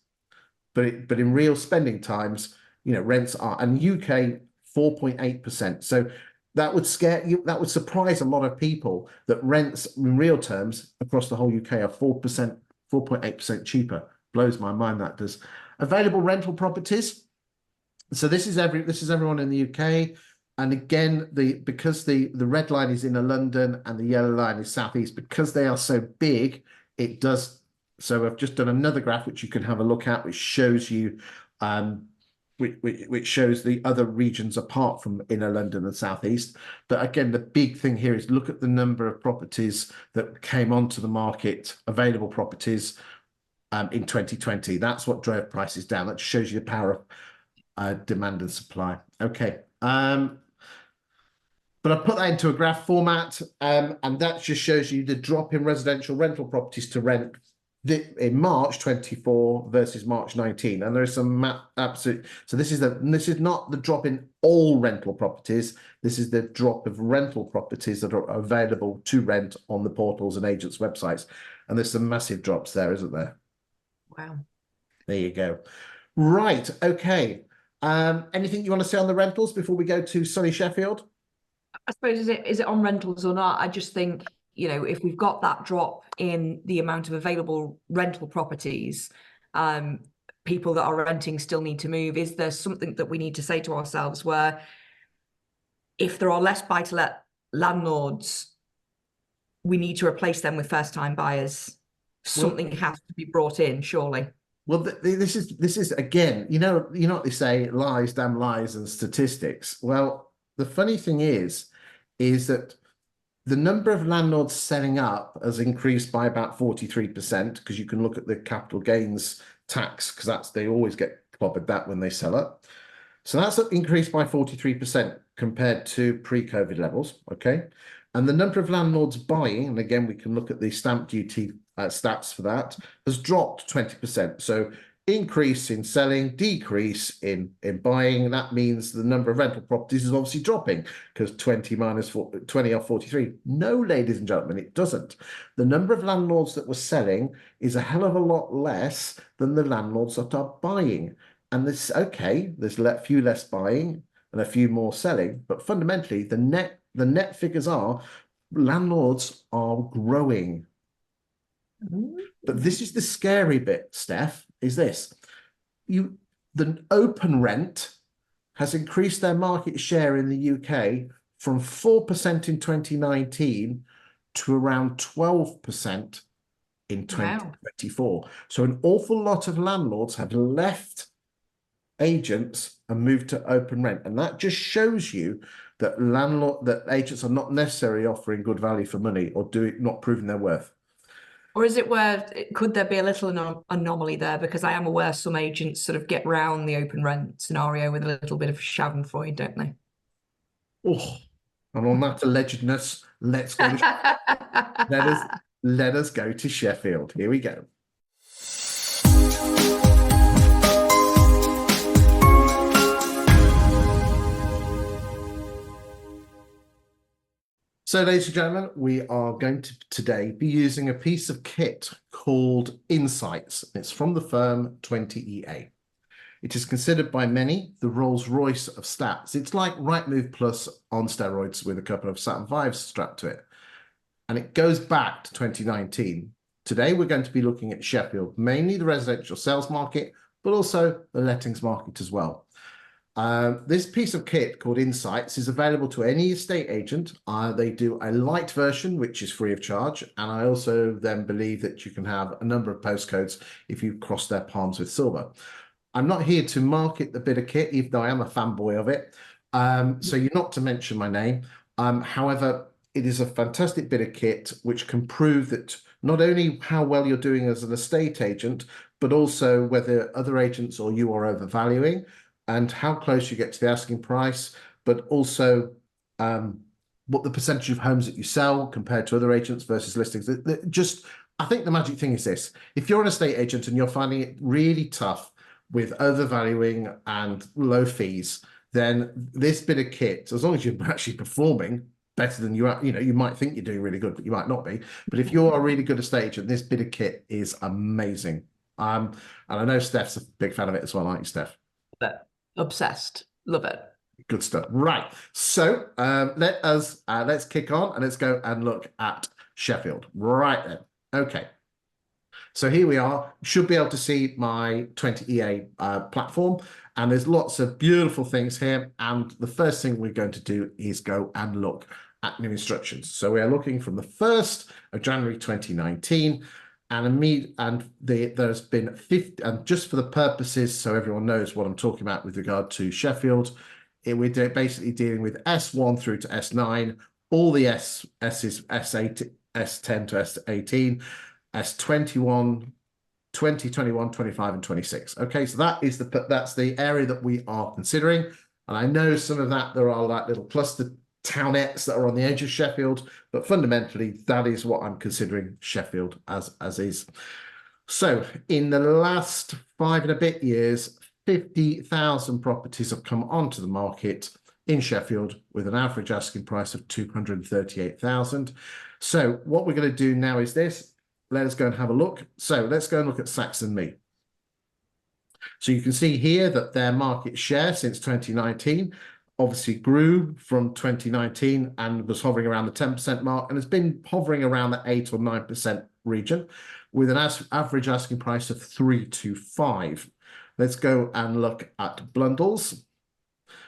but in real spending times, you know, rents are, and UK 4.8%. So that would scare you, that would surprise a lot of people that rents in real terms across the whole UK are 4.8% cheaper. Blows my mind, that does. Available rental properties. So this is everyone in the UK. And again, because the red line is inner London and the yellow line is southeast, because they are so big, it does. So I've just done another graph which you can have a look at, which shows you which shows the other regions apart from inner London and southeast. But again, the big thing here is look at the number of properties that came onto the market, available properties in 2020. That's what drove prices down. That shows you the power of demand and supply. Okay. But I put that into a graph format, and that just shows you the drop in residential rental properties to rent in March 24 versus March 19. And there is some absolute. So this is not the drop in all rental properties. This is the drop of rental properties that are available to rent on the portals and agents' websites. And there's some massive drops there, isn't there? Wow. There you go. Right. Okay. Anything you want to say on the rentals before we go to sunny Sheffield? I suppose is it on rentals or not? I just think, you know, if we've got that drop in the amount of available rental properties, people that are renting still need to move. Is there something that we need to say to ourselves where if there are less buy-to-let landlords, we need to replace them with first-time buyers? Something has to be brought in, surely. Well, this is again, you know what they say, lies, damn lies, and statistics. Well, the funny thing is that the number of landlords selling up has increased by about 43%, because you can look at the capital gains tax, because they always get clobbered that when they sell up. So that's increased by 43% compared to pre-COVID levels. Okay. And the number of landlords buying, and again, we can look at the stamp duty stats for that, has dropped 20%. So increase in selling, decrease in buying. And that means the number of rental properties is obviously dropping, because 20 minus 20 off 43. No, ladies and gentlemen, it doesn't. The number of landlords that were selling is a hell of a lot less than the landlords that are buying. And this, okay, there's a few less buying and a few more selling, but fundamentally the net figures are landlords are growing. But this is the scary bit, Steph, is this. The open rent has increased their market share in the UK from 4% in 2019 to around 12% in 2024. Wow. So an awful lot of landlords have left agents and moved to open rent. And that just shows you that agents are not necessarily offering good value for money or not proving their worth. Or is it could there be a little anomaly there? Because I am aware some agents sort of get round the open rent scenario with a little bit of schadenfreude, don't they? Oh, and on that allegedness, let's go. Let us go to Sheffield. Here we go. So, ladies and gentlemen, we are going to today be using a piece of kit called Insights. It's from the firm 20EA. It is considered by many the Rolls-Royce of stats. It's like Rightmove Plus on steroids with a couple of Saturn Vs strapped to it. And it goes back to 2019. Today, we're going to be looking at Sheffield, mainly the residential sales market, but also the lettings market as well. This piece of kit called Insights is available to any estate agent. They do a light version, which is free of charge. And I also then believe that you can have a number of postcodes if you cross their palms with silver. I'm not here to market the bit of kit, even though I am a fanboy of it. So you're not to mention my name. However, it is a fantastic bit of kit which can prove that not only how well you're doing as an estate agent, but also whether other agents or you are overvaluing, and how close you get to the asking price, but also what the percentage of homes that you sell compared to other agents versus listings. I think the magic thing is this: if you're an estate agent and you're finding it really tough with overvaluing and low fees, then this bit of kit, as long as you're actually performing better than you are, you might think you're doing really good, but you might not be. But if you're a really good estate agent, this bit of kit is amazing. And I know Steph's a big fan of it as well, aren't you, Steph? Obsessed. Love it. Good stuff. Right. So let's kick on and let's go and look at Sheffield. Right then. Okay. So here we are. You should be able to see my 20EA platform, and there's lots of beautiful things here. And the first thing we're going to do is go and look at new instructions. So we are looking from the 1st of January 2019. There's been 50, and just for the purposes, so everyone knows what I'm talking about with regard to Sheffield, we're basically dealing with S1 through to S9, all the S's, S8, S10 to S18, S21, 20, 21, 25, and 26. Okay, so that's the area that we are considering. And I know some of that, there are like little cluster townettes that are on the edge of Sheffield, but fundamentally that is what I'm considering Sheffield as is. So in the last 5 and a bit years, 50,000 properties have come onto the market in Sheffield with an average asking price of 238,000. So what we're going to do now is this. Let us go and have a look. So let's go and look at Saxon Me. So you can see here that their market share since 2019 obviously grew from 2019 and was hovering around the 10% mark, and has been hovering around the 8 or 9% region with an average asking price of 325. Let's go and look at Blundell's.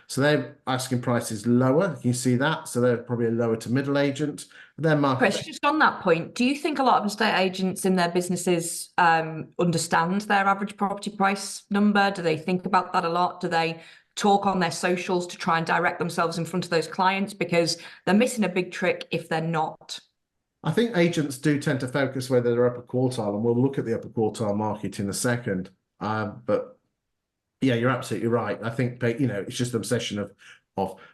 So their asking price is lower. You see that. So they're probably a lower to middle agent. Their market. Chris, just on that point, do you think a lot of estate agents in their businesses understand their average property price number? Do they think about that a lot? Do they talk on their socials to try and direct themselves in front of those clients? Because they're missing a big trick if they're not. I think agents do tend to focus whether they're upper quartile, and we'll look at the upper quartile market in a second. But yeah, you're absolutely right. I think it's just an obsession of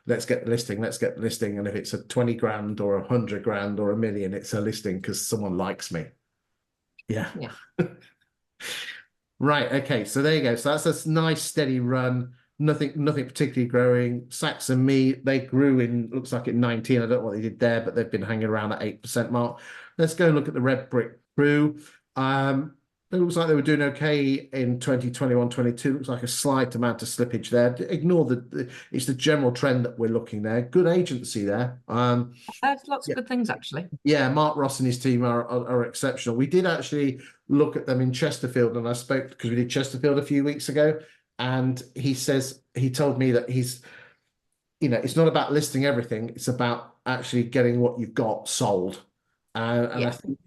let's get the listing, and if it's a 20 grand or 100 grand or $1 million, it's a listing because someone likes me. Yeah. Right. Okay. So there you go. So that's a nice steady run. Nothing particularly growing. Saxon Me, they grew looks like in 19. I don't know what they did there, but they've been hanging around that 8% mark. Let's go and look at the Red Brick Crew. It looks like they were doing okay in 2021, 22. Looks like a slight amount of slippage there. Ignore it's the general trend that we're looking there. Good agency there. There's lots of good things, actually. Yeah, Mark Ross and his team are exceptional. We did actually look at them in Chesterfield, and I spoke because we did Chesterfield a few weeks ago. And he told me that it's not about listing everything. It's about actually getting what you've got sold. And I think,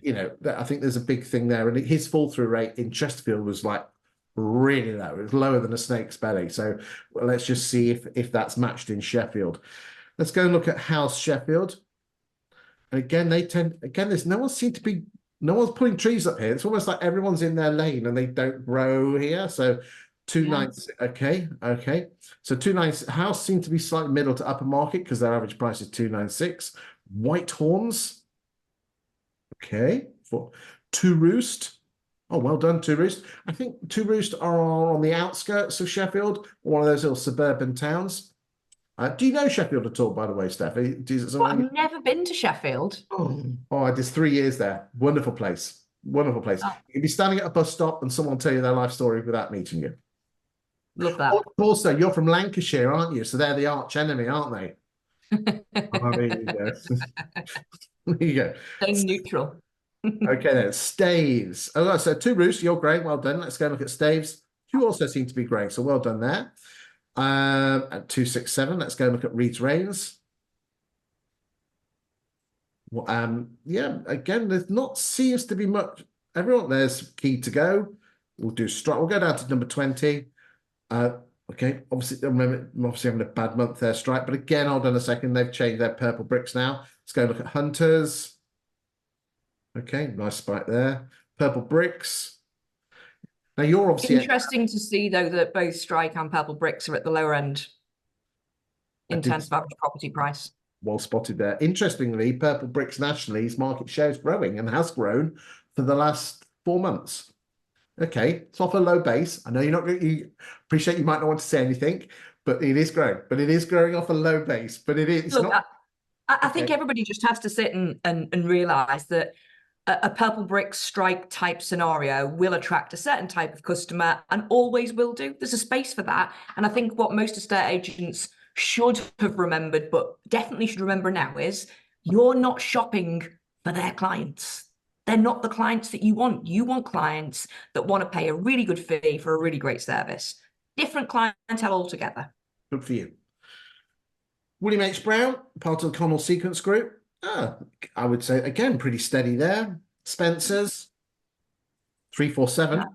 I think there's a big thing there. And his fall through rate in Chesterfield was like really low. It was lower than a snake's belly. So let's just see if that's matched in Sheffield. Let's go and look at House Sheffield. And again, there's no one's pulling trees up here. It's almost like everyone's in their lane and they don't grow here. So 296, okay. So 296, House seem to be slightly middle to upper market because their average price is 296. Whitehorns, okay. For Two Roost, oh, well done, Two Roost. I think Two Roost are on the outskirts of Sheffield, one of those little suburban towns. Do you know Sheffield at all, by the way, Steph? I've never been to Sheffield. Oh, I did 3 years there. Wonderful place. Wonderful place. Oh. You'd be standing at a bus stop and someone will tell you their life story without meeting you. Love Oh, that. of course, though, you're from Lancashire, aren't you? So they're the arch enemy, aren't they? Oh, there you go. There you go. Staying neutral. Okay, then staves. Oh, so two roofs, you're great. Well done. Let's go look at staves. You also seem to be great. So well done there. At 267, let's go look at Reed's Reigns. Well, yeah, again, there's not seems to be much. Everyone there's key to go. We'll do strike. We'll go down to number 20. Okay, obviously, remember, I'm obviously having a bad month there, strike. But again, hold on a second. They've changed their purple bricks now. Let's go look at Hunters. Okay, nice spike there. Purple bricks. Now you're obviously Interesting to see, though, that both Strike and Purple Bricks are at the lower end in terms of average property price. well spotted there. Interestingly, Purple Bricks nationally's market share is growing and has grown for the last 4 months. Okay, it's off a low base. I know you're not. You appreciate you might not want to say anything, but it is growing. But it is growing off a low base. But it is. It's Look, not. I think everybody just has to sit and realize that a Purple Bricks Strike type scenario will attract a certain type of customer and always will do. There's a space for that. And I think what most estate agents should have remembered, but definitely should remember now, is you're not shopping for their clients. They're not the clients that you want. You want clients that want to pay a really good fee for a really great service. Different clientele altogether. Good for you. William H. Brown, part of the Connell Sequence Group. I would say, again, pretty steady there. Spencer's, 347.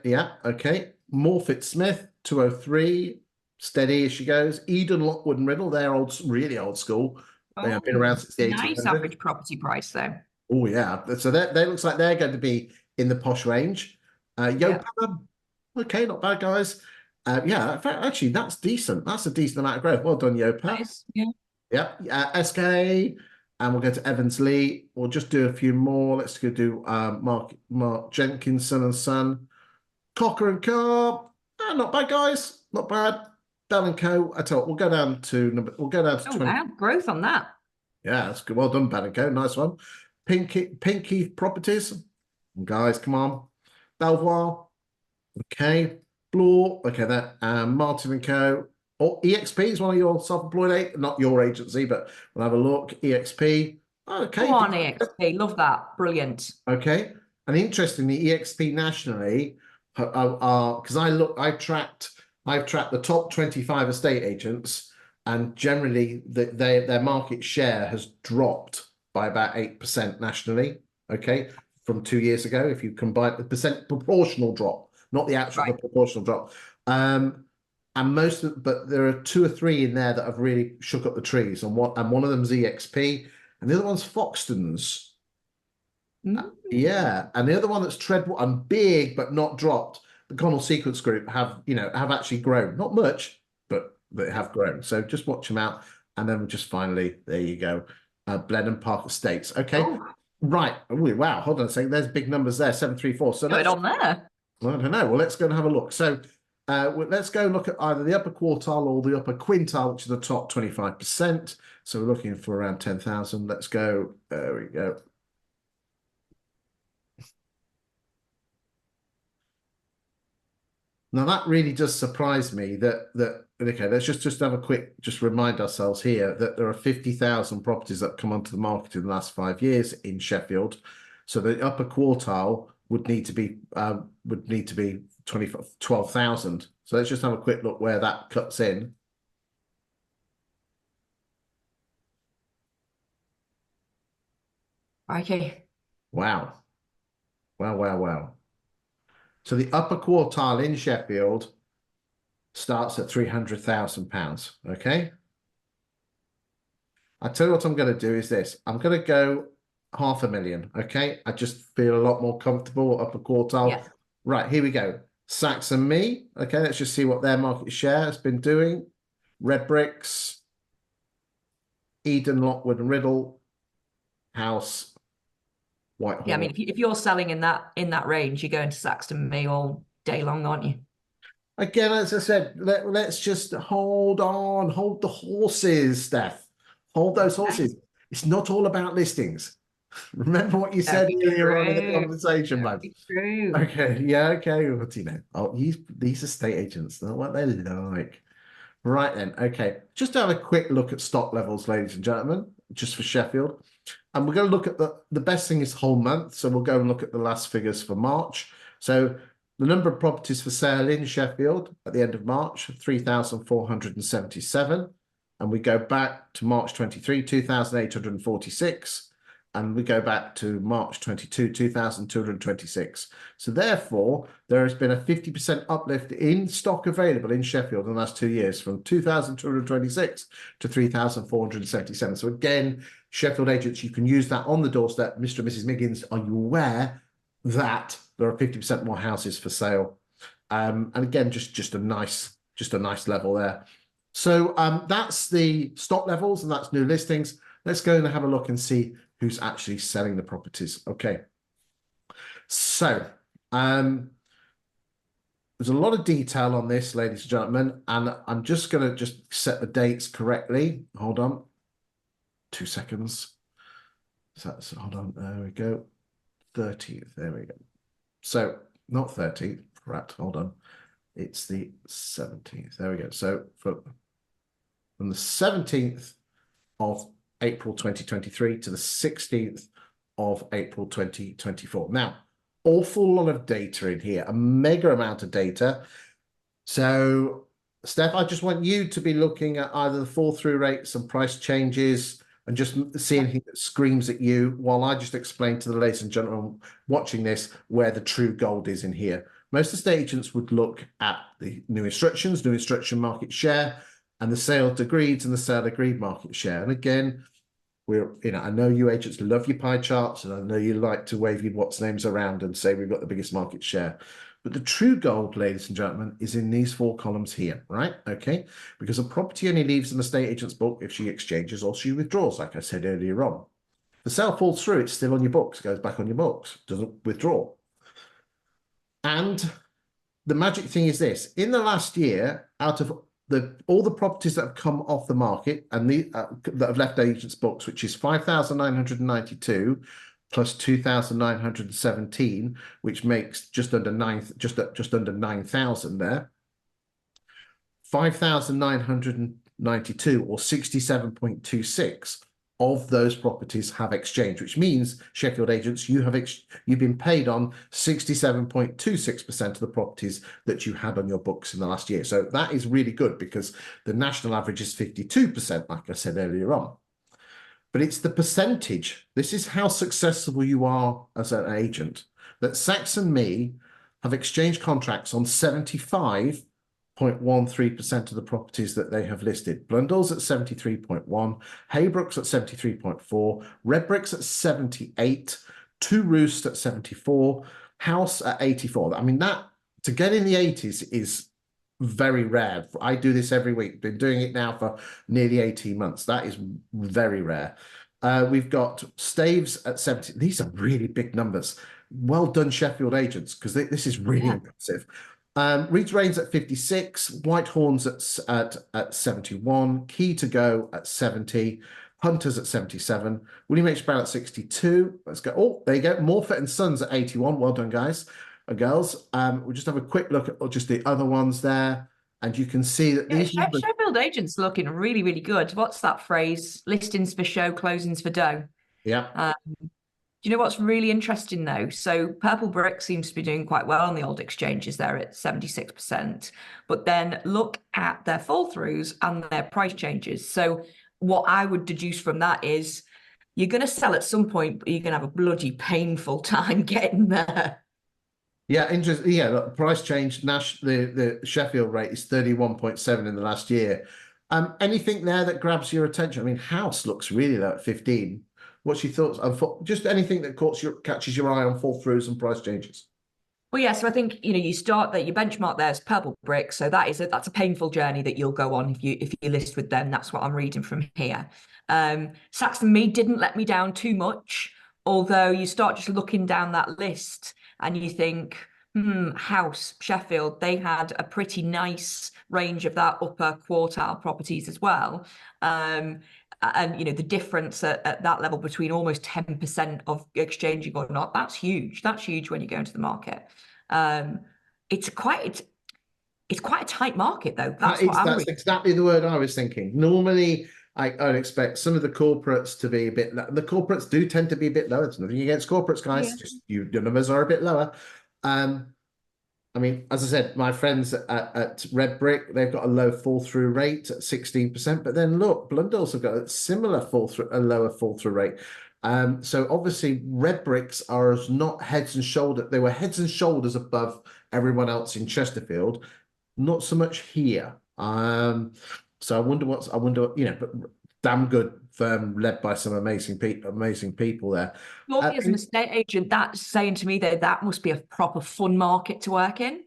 Yeah, okay. Morfitt Smith, 203. Steady as she goes. Eden, Lockwood, and Riddle, they're really old school. They have been around since the 1800s. Nice average property price, though. Oh, yeah. So that looks like they're going to be in the posh range. Yopa, okay, not bad, guys. Yeah, in fact, actually, that's decent. That's a decent amount of growth. Well done, Yopa. Nice. Yeah. Yeah, SK, and we'll go to Evans Lee. We'll just do a few more. Let's go do Mark Jenkinson and Son. Cocker and Co. Not bad, guys. Not bad. Bell and Co. I tell you what, we'll go down to 20. Wow, growth on that. Yeah, that's good. Well done, Bell and Co. Nice one. Pinky Properties. Guys, come on. Belvoir. Okay. Bloor. Okay, that Martin and Co. Or EXP is one of your self-employed, not your agency, but we'll have a look. EXP. Okay. Go on, EXP. Love that. Brilliant. Okay. And interestingly, EXP nationally are because I've tracked the top 25 estate agents, and generally their market share has dropped by about 8% nationally. Okay, from 2 years ago, if you combine the proportional drop, not the actual the proportional drop. And but there are 2 or 3 in there that have really shook up the trees. And one of them's EXP, and the other one's Foxtons. Yeah, and the other one that's Treadwell and big but not dropped. The Connell Sequence Group have actually grown, not much, but they have grown. So just watch them out, and then just finally, there you go, Blenheim Park Estates. Okay, right. Ooh, wow, hold on a second. There's big numbers there, 734. So let's on there. I don't know. Well, let's go and have a look. So let's go look at either the upper quartile or the upper quintile, which is the top 25%. So we're looking for around 10,000. Let's go. There we go. Now that really does surprise me that okay, let's just have a quick remind ourselves here that there are 50,000 properties that come onto the market in the last 5 years in Sheffield. So the upper quartile would need to be 12,000. So let's just have a quick look where that cuts in. Okay. Wow. Wow. So the upper quartile in Sheffield starts at £300,000. Okay. I tell you what I'm going to do is this. I'm going to go 500,000. Okay. I just feel a lot more comfortable upper quartile. Yeah. Right. Here we go. Saks and Me. Okay. Let's just see what their market share has been doing. Red Bricks, Eden, Lockwood and Riddle, House, Whitehall. Yeah, I mean, if you're selling in that range, you're going to Saxton Me all day long, aren't you? Again, as I said, let's just hold the horses, Steph. Hold those horses. It's not all about listings. Remember what you said Very earlier on in the true. conversation, man. Very true. Okay, yeah, okay. What do you know? Oh, these estate agents, know what they're like. Right then, okay. Just to have a quick look at stock levels, ladies and gentlemen, just for Sheffield. And we're going to look at the best thing is whole month. So we'll go and look at the last figures for March. So the number of properties for sale in Sheffield at the end of March, 3,477. And we go back to March 23, 2,846. And we go back to March 22, 2,226. So therefore, there has been a 50% uplift in stock available in Sheffield in the last 2 years, from 2,226 to 3,477. So again, Sheffield agents, you can use that on the doorstep. Mr. and Mrs. Miggins, are you aware that there are 50% more houses for sale? And again, just a nice level there. So that's the stock levels and that's new listings. Let's go and have a look and see who's actually selling the properties. Okay. So there's a lot of detail on this, ladies and gentlemen, and I'm just going to set the dates correctly. Hold on. 2 seconds. So hold on. There we go. 30th. There we go. So not 30th. Right. Hold on. It's the 17th. There we go. So from the 17th of April 2023 to the 16th of April 2024. Now, awful lot of data in here, a mega amount of data. So, Steph, I just want you to be looking at either the fall through rates and price changes and just see anything that screams at you while I just explain to the ladies and gentlemen watching this where the true gold is in here. Most estate agents would look at the new instruction market share, and the sale agreed and the sale agreed market share. And again, I know you agents love your pie charts, and I know you like to wave your what's names around and say we've got the biggest market share. But the true gold, ladies and gentlemen, is in these 4 columns here, right? Okay, because a property only leaves an estate agent's book if she exchanges or she withdraws, like I said earlier on. The sale falls through, it's still on your books, it goes back on your books, doesn't withdraw. And the magic thing is this: in the last year, out of all the properties that have come off the market and that have left agents' books, which is 5,992 plus 2,917, which makes just under 9,000 there. 5,992 or 67.26 of those properties have exchanged, which means Sheffield agents, you've been paid on 67.26% of the properties that you had on your books in the last year. So that is really good because the national average is 52%, like I said earlier on. But it's the percentage. This is how successful you are as an agent. That Saks and me have exchanged contracts on 75.13% of the properties that they have listed. Blundell's at 73.1, Haybrook's at 73.4, Redbrick's at 78, Two Roost at 74, House at 84. I mean, that to get in the 80s is very rare. I do this every week. Been doing it now for nearly 18 months. That is very rare. We've got Staves at 70. These are really big numbers. Well done, Sheffield agents, because this is really impressive. Reeds Rains at 56, Whitehorns at 71, Key to Go at 70, Hunters at 77, William H. Brown at 62. Let's go. Oh, there you go. Morfett and Sons at 81. Well done, guys and girls. We'll just have a quick look at just the other ones there. And you can see that these Sheffield agents looking really, really good. What's that phrase? Listings for show, closings for dough. Yeah. Do you know what's really interesting though? So Purple Brick seems to be doing quite well on the old exchanges there at 76%. But then look at their fall throughs and their price changes. So what I would deduce from that is you're going to sell at some point, but you're going to have a bloody painful time getting there. Yeah, interesting. Yeah, the price change. The Sheffield rate is 31.7 in the last year. Anything there that grabs your attention? I mean, House looks really low at 15. What's your thoughts on just anything that catches your eye on fall throughs and price changes? Well, yeah, so I think you start that you benchmark there as Purple Brick, so that's a painful journey that you'll go on if you list with them. That's what I'm reading from here. Saks and Me didn't let me down too much, although you start just looking down that list and you think, House, Sheffield, they had a pretty nice range of that upper quartile properties as well. And the difference at that level between almost 10% of exchanging or not, that's huge. That's huge when you go into the market. It's quite a tight market though. That's what I'm That's reading. exactly the word I was thinking. Normally, I'd expect some of the corporates to be a bit. The corporates do tend to be a bit lower. There's nothing against corporates, guys. Yeah. Just your numbers are a bit lower. I mean, as I said, my friends at Red Brick, they've got a low fall through rate at 16%. But then look, Blundell's have got a similar a lower fall through rate. So obviously, Red Bricks are not heads and shoulders. They were heads and shoulders above everyone else in Chesterfield. Not so much here. So I wonder, but damn good firm led by some amazing people there. Normally, as an estate agent, that's saying to me that that must be a proper fun market to work in.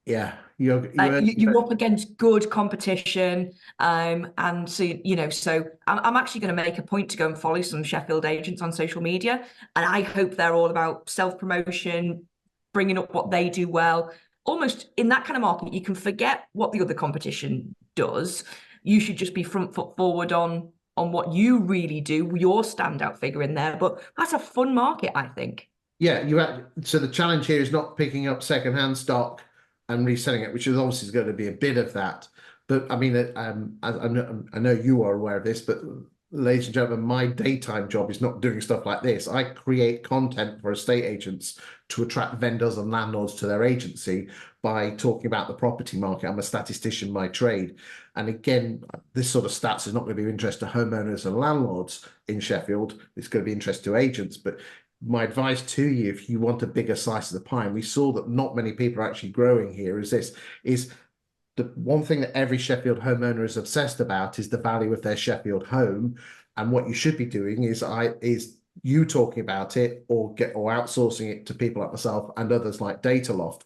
Yeah, You're up against good competition, and so I'm actually going to make a point to go and follow some Sheffield agents on social media, and I hope they're all about self-promotion, bringing up what they do well. Almost in that kind of market, you can forget what the other competition does. You should just be front foot forward on what you really do, your standout figure in there. But that's a fun market, I think. Yeah, so the challenge here is not picking up secondhand stock and reselling it, which is obviously going to be a bit of that. But I mean, I know you are aware of this, but ladies and gentlemen, my daytime job is not doing stuff like this. I create content for estate agents to attract vendors and landlords to their agency by talking about the property market. I'm a statistician by trade. And again, this sort of stats is not going to be of interest to homeowners and landlords in Sheffield. It's going to be interest to agents. But my advice to you, if you want a bigger slice of the pie, and we saw that not many people are actually growing here, is the one thing that every Sheffield homeowner is obsessed about is the value of their Sheffield home. And what you should be doing is you talking about it or outsourcing it to people like myself and others like Dataloft.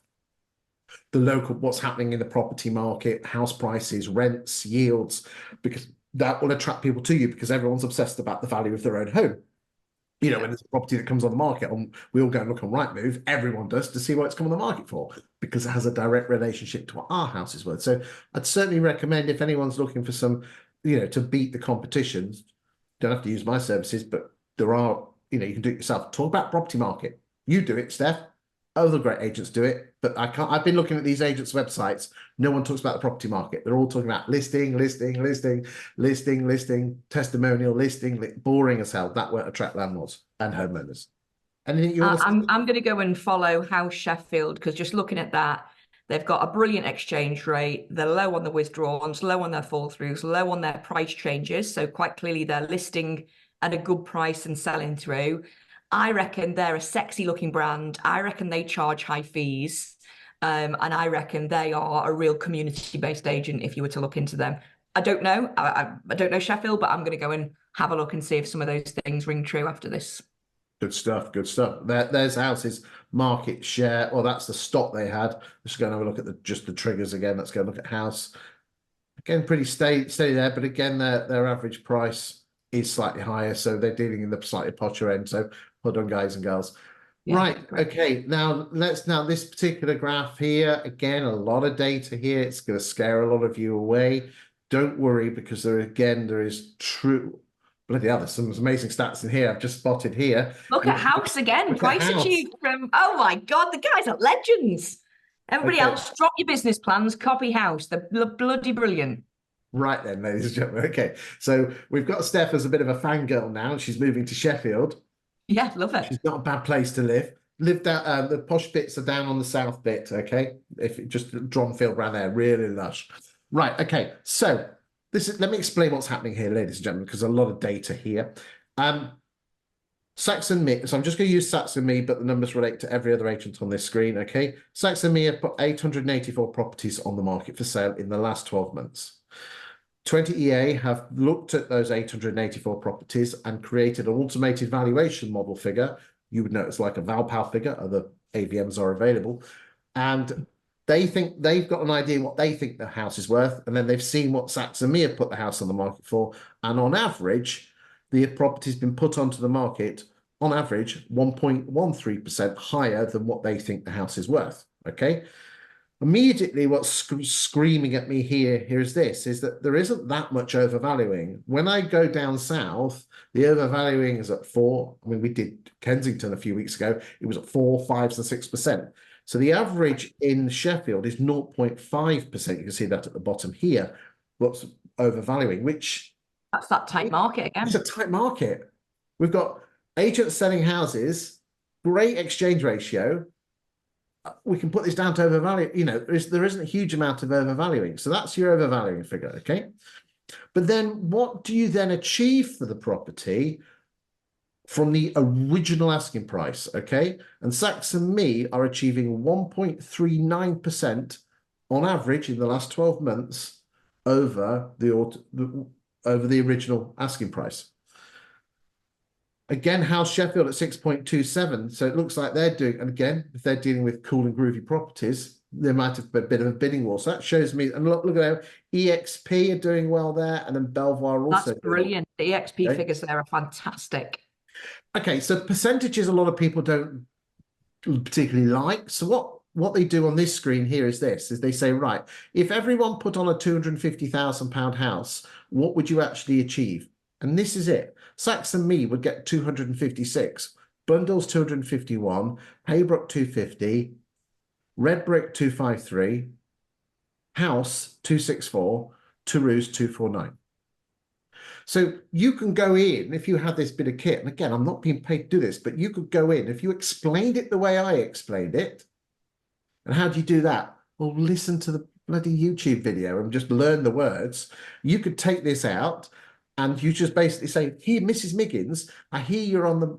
What's happening in the property market, house prices, rents, yields, because that will attract people to you because everyone's obsessed about the value of their own home. When there's a property that comes on the market, we all go and look on Rightmove, everyone does, to see what it's come on the market for, because it has a direct relationship to what our house is worth. So I'd certainly recommend, if anyone's looking for some, to beat the competition, don't have to use my services, but there are, you can do it yourself. Talk about property market. You do it, Steph. Other great agents do it, but I can't. I've been looking at these agents' websites. No one talks about the property market. They're all talking about listing, testimonial, listing. Boring as hell. That won't attract landlords and homeowners. Anything you want to say? I'm going to go and follow House Sheffield, because just looking at that, they've got a brilliant exchange rate. They're low on the withdrawals, low on their fall throughs, low on their price changes. So quite clearly, they're listing at a good price and selling through. I reckon they're a sexy looking brand. I reckon they charge high fees. And I reckon they are a real community-based agent if you were to look into them. I don't know. I don't know Sheffield, but I'm going to go and have a look and see if some of those things ring true after this. Good stuff. Good stuff. There's House's market share. Well, that's the stock they had. Just going to have a look at just the triggers again. Let's go look at House. Again, pretty steady there, but again, their average price is slightly higher, so they're dealing in the slightly posher end. So hold on, guys and girls. Yeah, right. Great. Okay. Now this particular graph here, again, a lot of data here. It's going to scare a lot of you away. Don't worry, because there is true. Bloody hell, there's some amazing stats in here. I've just spotted here. Look at House again. Price achieved from, oh my God, the guys are legends. Everybody else, drop your business plans, copy House. They're bloody brilliant. Right then, ladies and gentlemen. Okay, so we've got Steph as a bit of a fangirl now. She's moving to Sheffield. Yeah, love it. She's not a bad place to live. Lived out, the posh bits are down on the south bit, okay? If it just Dronfield around there, really lush. Right, okay, so let me explain what's happening here, ladies and gentlemen, because a lot of data here. Saxon Me, so I'm just going to use Saxon Me, but the numbers relate to every other agent on this screen, okay? Saxon Me have put 884 properties on the market for sale in the last 12 months. 20EA have looked at those 884 properties and created an automated valuation model figure. You would know it's like a Valpal figure. Other AVMs are available. And they think they've got an idea what they think the house is worth. And then they've seen what Saxon Me have put the house on the market for. And on average, the property's been put onto the market on average, 1.13% higher than what they think the house is worth. Okay. Immediately, what's screaming at me here is that there isn't that much overvaluing. When I go down south, the overvaluing is at 4. I mean, we did Kensington a few weeks ago. It was at 4, 5, and 6%. So the average in Sheffield is 0.5%. You can see that at the bottom here. What's overvaluing, which That's that tight market it's again. a tight market. We've got agents selling houses, great exchange ratio. We can put this down to overvalue. You know, there isn't a huge amount of overvaluing. So that's your overvaluing figure, okay? But then what do you then achieve for the property from the original asking price, okay? And Saks and Me are achieving 1.39% on average in the last 12 months over the original asking price. Again, House Sheffield at 6.27. So it looks like they're doing, and again, if they're dealing with cool and groovy properties, there might have been a bit of a bidding war. So that shows me, and look at how EXP are doing well there, and then Belvoir also. That's brilliant. The EXP okay. figures there are fantastic. Okay, so percentages a lot of people don't particularly like. So what they do on this screen here is they say, right, if everyone put on a £250,000 house, what would you actually achieve? And this is it. Saks and Me would get 256, Bundles 251, Haybrook 250, Red Brick 253, House 264, Toulouse 249. So you can go in if you have this bit of kit, and again, I'm not being paid to do this, but you could go in if you explained it the way I explained it. And how do you do that? Well, listen to the bloody YouTube video and just learn the words. You could take this out and you just basically say, here, Mrs. Miggins, I hear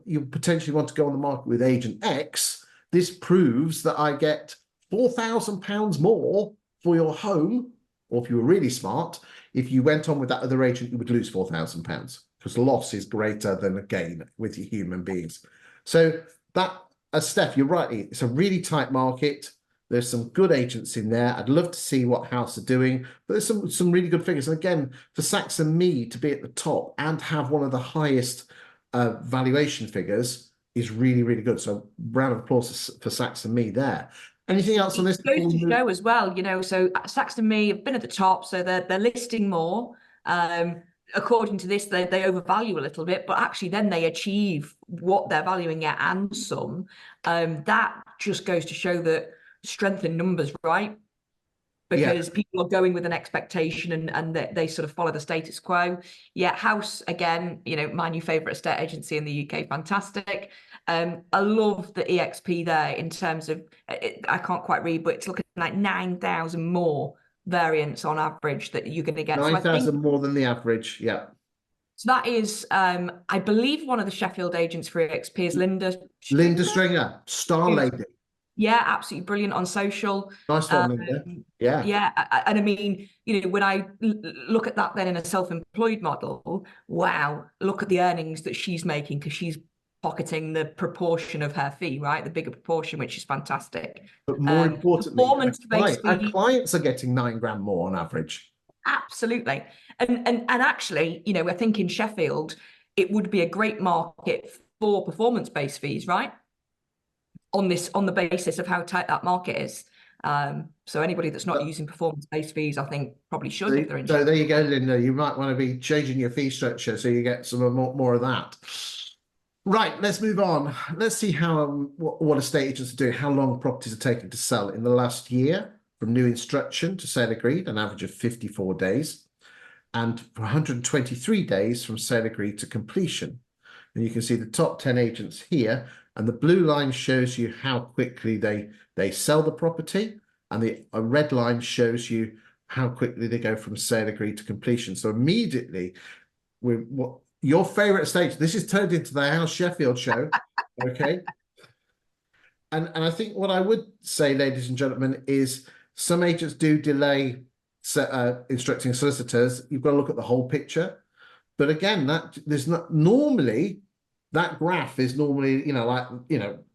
you potentially want to go on the market with agent X. This proves that I get £4,000 more for your home. Or if you were really smart, if you went on with that other agent, you would lose £4,000 because loss is greater than a gain with your human beings. So that, as Steph, you're right, it's a really tight market. There's some good agents in there. I'd love to see what House are doing, but there's some really good figures. And again, for Saks and Me to be at the top and have one of the highest valuation figures is really, really good. So round of applause for Saks and Me there. Anything else on this? It goes to show as well, you know, so Saks and Me have been at the top, so they're listing more. According to this, they overvalue a little bit, but actually then they achieve what they're valuing at and some. That just goes to show that strength in numbers, right? Because people are going with an expectation and they sort of follow the status quo. Yeah, House, again, you know, my new favorite estate agency in the UK, fantastic. I love the EXP there in terms of, I can't quite read, but it's looking like 9,000 more variants on average that you're going to get. 9,000 more than the average, yeah. So that is, I believe one of the Sheffield agents for EXP is Linda. Linda Stringer, star lady. Yeah, absolutely brilliant on social. Nice one, Linda. Yeah. Yeah, and I mean, you know, when I look at that then in a self-employed model, wow, look at the earnings that she's making because she's pocketing the proportion of her fee, right? The bigger proportion, which is fantastic. But more importantly, our fee, clients are getting £9,000 more on average. Absolutely. And actually, you know, I think in Sheffield, it would be a great market for performance-based fees, right? On the basis of how tight that market is. So anybody that's not using performance-based fees, I think probably should if they're interested. So there you go, Linda. You might want to be changing your fee structure so you get some more of that. Right, let's move on. Let's see how what estate agents are doing, how long properties are taking to sell in the last year from new instruction to sale agreed, an average of 54 days, and 123 days from sale agreed to completion. And you can see the top 10 agents here, and the blue line shows you how quickly they sell the property, and the red line shows you how quickly they go from sale agreed to completion. So immediately, your favorite stage, this is turned into the House Sheffield show, okay? And I think what I would say, ladies and gentlemen, is some agents do delay instructing solicitors. You've got to look at the whole picture. But again, that graph is normally,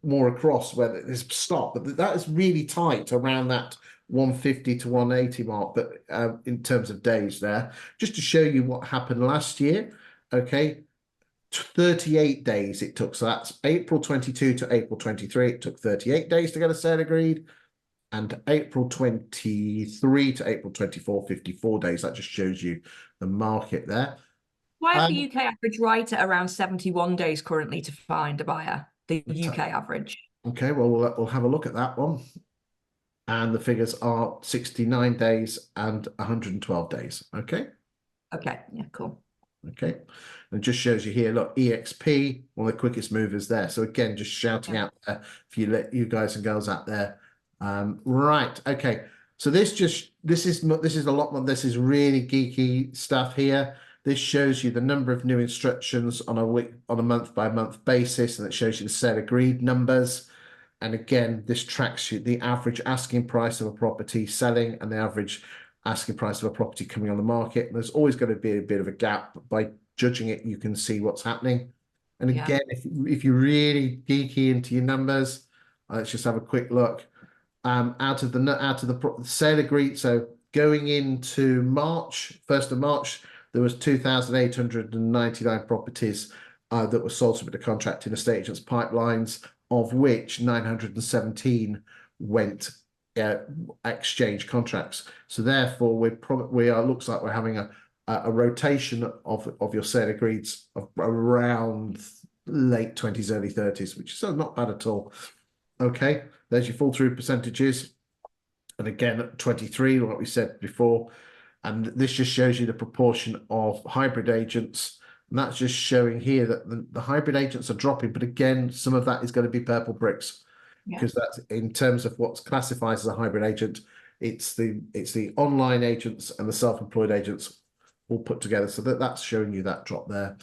more across where there's stop, but that is really tight around that 150 to 180 mark, but in terms of days there, just to show you what happened last year. Okay, 38 days it took. So that's April 22 to April 23. It took 38 days to get a sale agreed. And April 23 to April 24, 54 days. That just shows you the market there. Why is the UK average right at around 71 days currently to find a buyer? The UK average. Okay, well, we'll have a look at that one. And the figures are 69 days and 112 days. Okay. Okay, yeah, cool. Okay. And it just shows you here, look, EXP, one of the quickest movers there. So again, just shouting out there for you guys and girls out there. Right. Okay. So this is a lot more, this is really geeky stuff here. This shows you the number of new instructions on a month by month basis, and it shows you the sale agreed numbers. And again, this tracks you the average asking price of a property selling and the average asking price of a property coming on the market. And there's always going to be a bit of a gap. By judging it, you can see what's happening. And again, if you're really geeky into your numbers, let's just have a quick look. Out of the sale agreed. So going into March, 1st of March, there was 2,899 properties that were sold subject to contract in estate agents' pipelines, of which 917 went exchange contracts. So therefore, looks like we're having a rotation of your sale agreeds of around late 20s, early 30s, which is not bad at all. Okay, there's your fall through percentages. And again, at 23, what we said before. And this just shows you the proportion of hybrid agents. And that's just showing here that the hybrid agents are dropping. But again, some of that is going to be purple bricks, because that's in terms of what's classified as a hybrid agent. It's the online agents and the self-employed agents all put together. So that's showing you that drop there.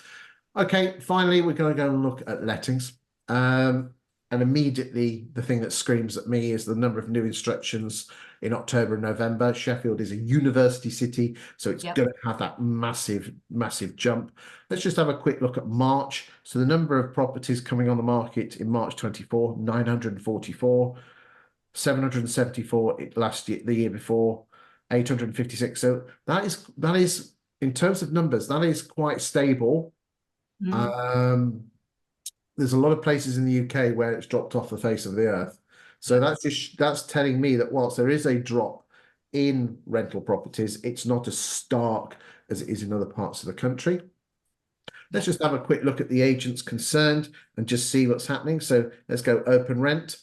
Okay, finally, we're going to go and look at lettings. And immediately, the thing that screams at me is the number of new instructions in October and November. Sheffield is a university city, so it's going to have that massive, massive jump. Let's just have a quick look at March. So the number of properties coming on the market in March 24, 944, 774 last year, the year before, 856. So that is in terms of numbers, that is quite stable. There's a lot of places in the UK where it's dropped off the face of the earth. So that's telling me that whilst there is a drop in rental properties, it's not as stark as it is in other parts of the country. Let's just have a quick look at the agents concerned and just see what's happening. So let's go open rent.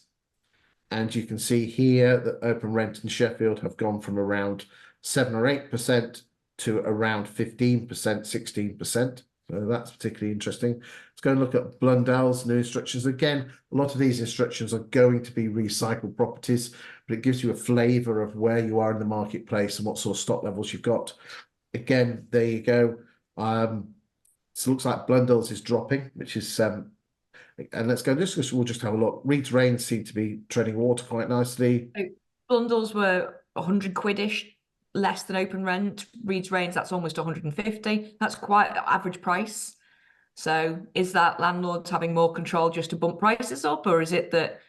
And you can see here that open rent in Sheffield have gone from around 7 or 8% to around 15%, 16%. So that's particularly interesting. Let's go and look at Blundell's new instructions. Again, a lot of these instructions are going to be recycled properties, but it gives you a flavour of where you are in the marketplace and what sort of stock levels you've got. Again, there you go. So it looks like Blundell's is dropping, which is and let's go. We'll just have a look. Reed's Rains seem to be treading water quite nicely. Blundell's were 100 quid-ish less than open rent. Reed's Rains, that's almost 150. That's quite average price. So is that landlords having more control just to bump prices up, or is it that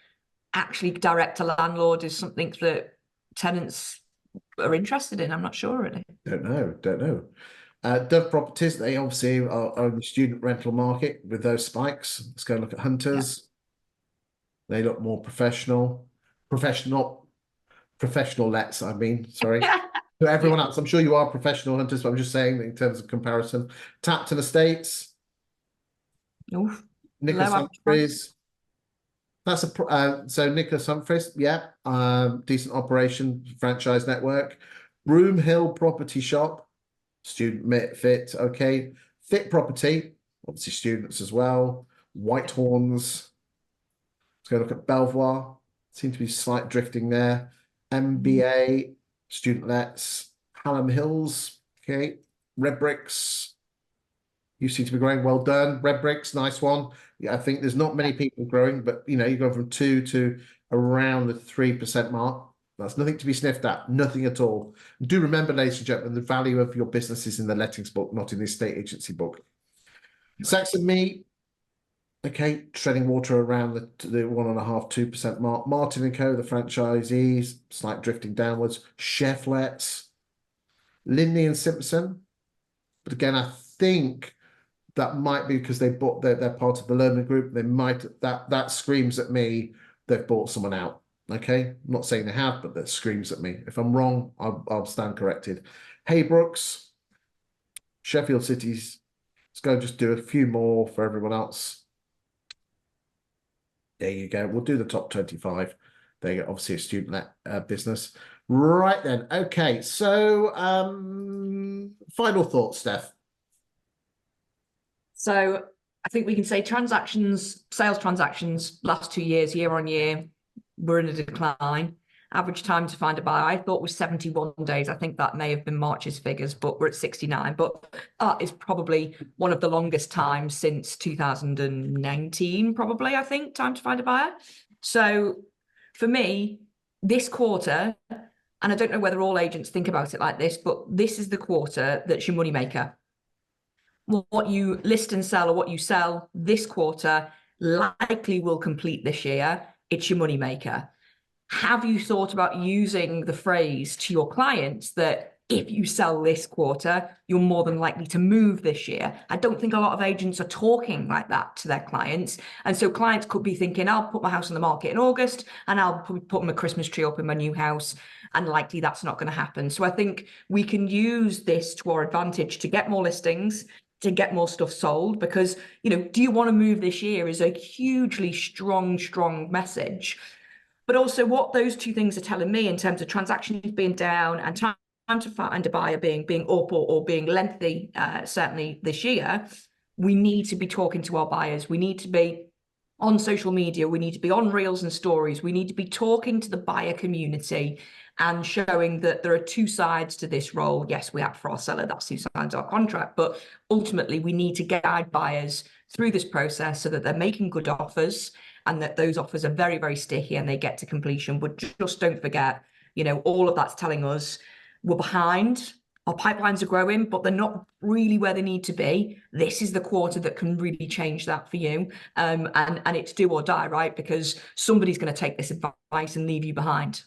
actually direct to landlord is something that tenants are interested in? I'm not sure really. Don't know. Dove Properties, they obviously are on the student rental market with those spikes. Let's go and look at Hunters. They look more professional lets, I mean, sorry. To everyone else, I'm sure you are professional hunters, but I'm just saying that in terms of comparison. Tapton Estates. Oof. Nicholas Humphreys. That's so Nicholas Humphreys, decent operation, franchise network. Broom Hill Property Shop, student fit, okay. Fit Property, obviously students as well. Whitehorns. Let's go look at Belvoir. Seem to be slight drifting there. MBA, student lets. Hallam Hills, okay. Red Bricks. You seem to be growing. Well done. Red Bricks, nice one. Yeah, I think there's not many people growing, but you go from 2 to around the 3% mark. That's nothing to be sniffed at. Nothing at all. Do remember, ladies and gentlemen, the value of your business is in the lettings book, not in the estate agency book. Saxon Me, okay, treading water around the 1.5%, 2% mark. Martin and Co, the franchisees, slight drifting downwards. Chef Lets, Linley and Simpson. But again, I think that might be because they bought they're part of the learning group. They might that screams at me they've bought someone out. Okay, I'm not saying they have, but that screams at me. If I'm wrong, I'll stand corrected. Hey Brooks, Sheffield City's. Let's go just do a few more for everyone else. There you go. We'll do the top 25. There you go. Obviously a student business. Right then. Okay. So final thoughts, Steph. So I think we can say sales transactions, last 2 years, year on year, we're in a decline. Average time to find a buyer, I thought was 71 days. I think that may have been March's figures, but we're at 69. But that is probably one of the longest times since 2019, probably, I think, time to find a buyer. So for me, this quarter, and I don't know whether all agents think about it like this, but this is the quarter that's your money maker. What you list and sell or what you sell this quarter likely will complete this year. It's your money maker. Have you thought about using the phrase to your clients that if you sell this quarter, you're more than likely to move this year? I don't think a lot of agents are talking like that to their clients. And so clients could be thinking, I'll put my house on the market in August and I'll put my Christmas tree up in my new house. And likely that's not going to happen. So I think we can use this to our advantage to get more listings, to get more stuff sold, because, do you want to move this year is a hugely strong message. But also what those two things are telling me in terms of transactions being down and time to find a buyer being up or being lengthy, certainly this year, we need to be talking to our buyers. We need to be on social media. We need to be on reels and stories. We need to be talking to the buyer community and showing that there are two sides to this role. Yes, we act for our seller. That's who signs our contract. But ultimately, we need to guide buyers through this process so that they're making good offers and that those offers are very, very sticky and they get to completion. But just don't forget, all of that's telling us we're behind. Our pipelines are growing, but they're not really where they need to be. This is the quarter that can really change that for you. And it's do or die, right? Because somebody's going to take this advice and leave you behind.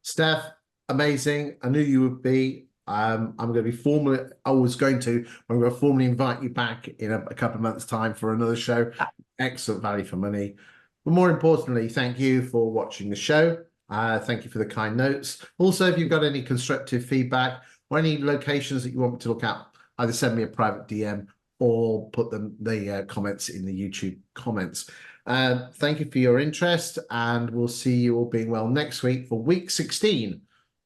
Steph, amazing. I knew you would be. I'm going to be formally, I'm going to formally invite you back in a couple of months' time for another show. Excellent value for money. But more importantly, thank you for watching the show. Thank you for the kind notes. Also, if you've got any constructive feedback or any locations that you want me to look at, either send me a private DM or put the comments in the YouTube comments. Thank you for your interest, and we'll see you all being well next week for week 16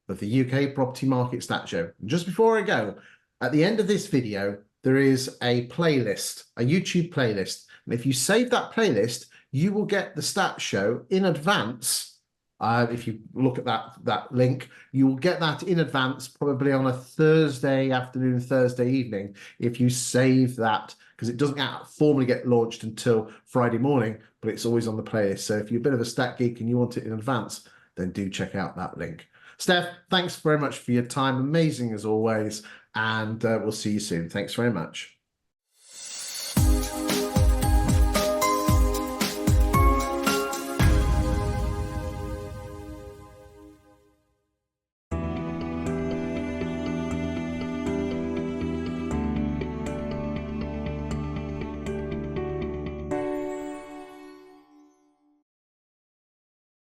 of the UK Property Market Stat Show. And just before I go, at the end of this video, there is a playlist, a YouTube playlist. And if you save that playlist, you will get the stat show in advance. If you look at that link, you will get that in advance, probably on a Thursday afternoon, Thursday evening, if you save that, because it doesn't formally get launched until Friday morning, but it's always on the playlist. So if you're a bit of a stat geek and you want it in advance, then do check out that link. Steph, thanks very much for your time. Amazing as always. And we'll see you soon. Thanks very much.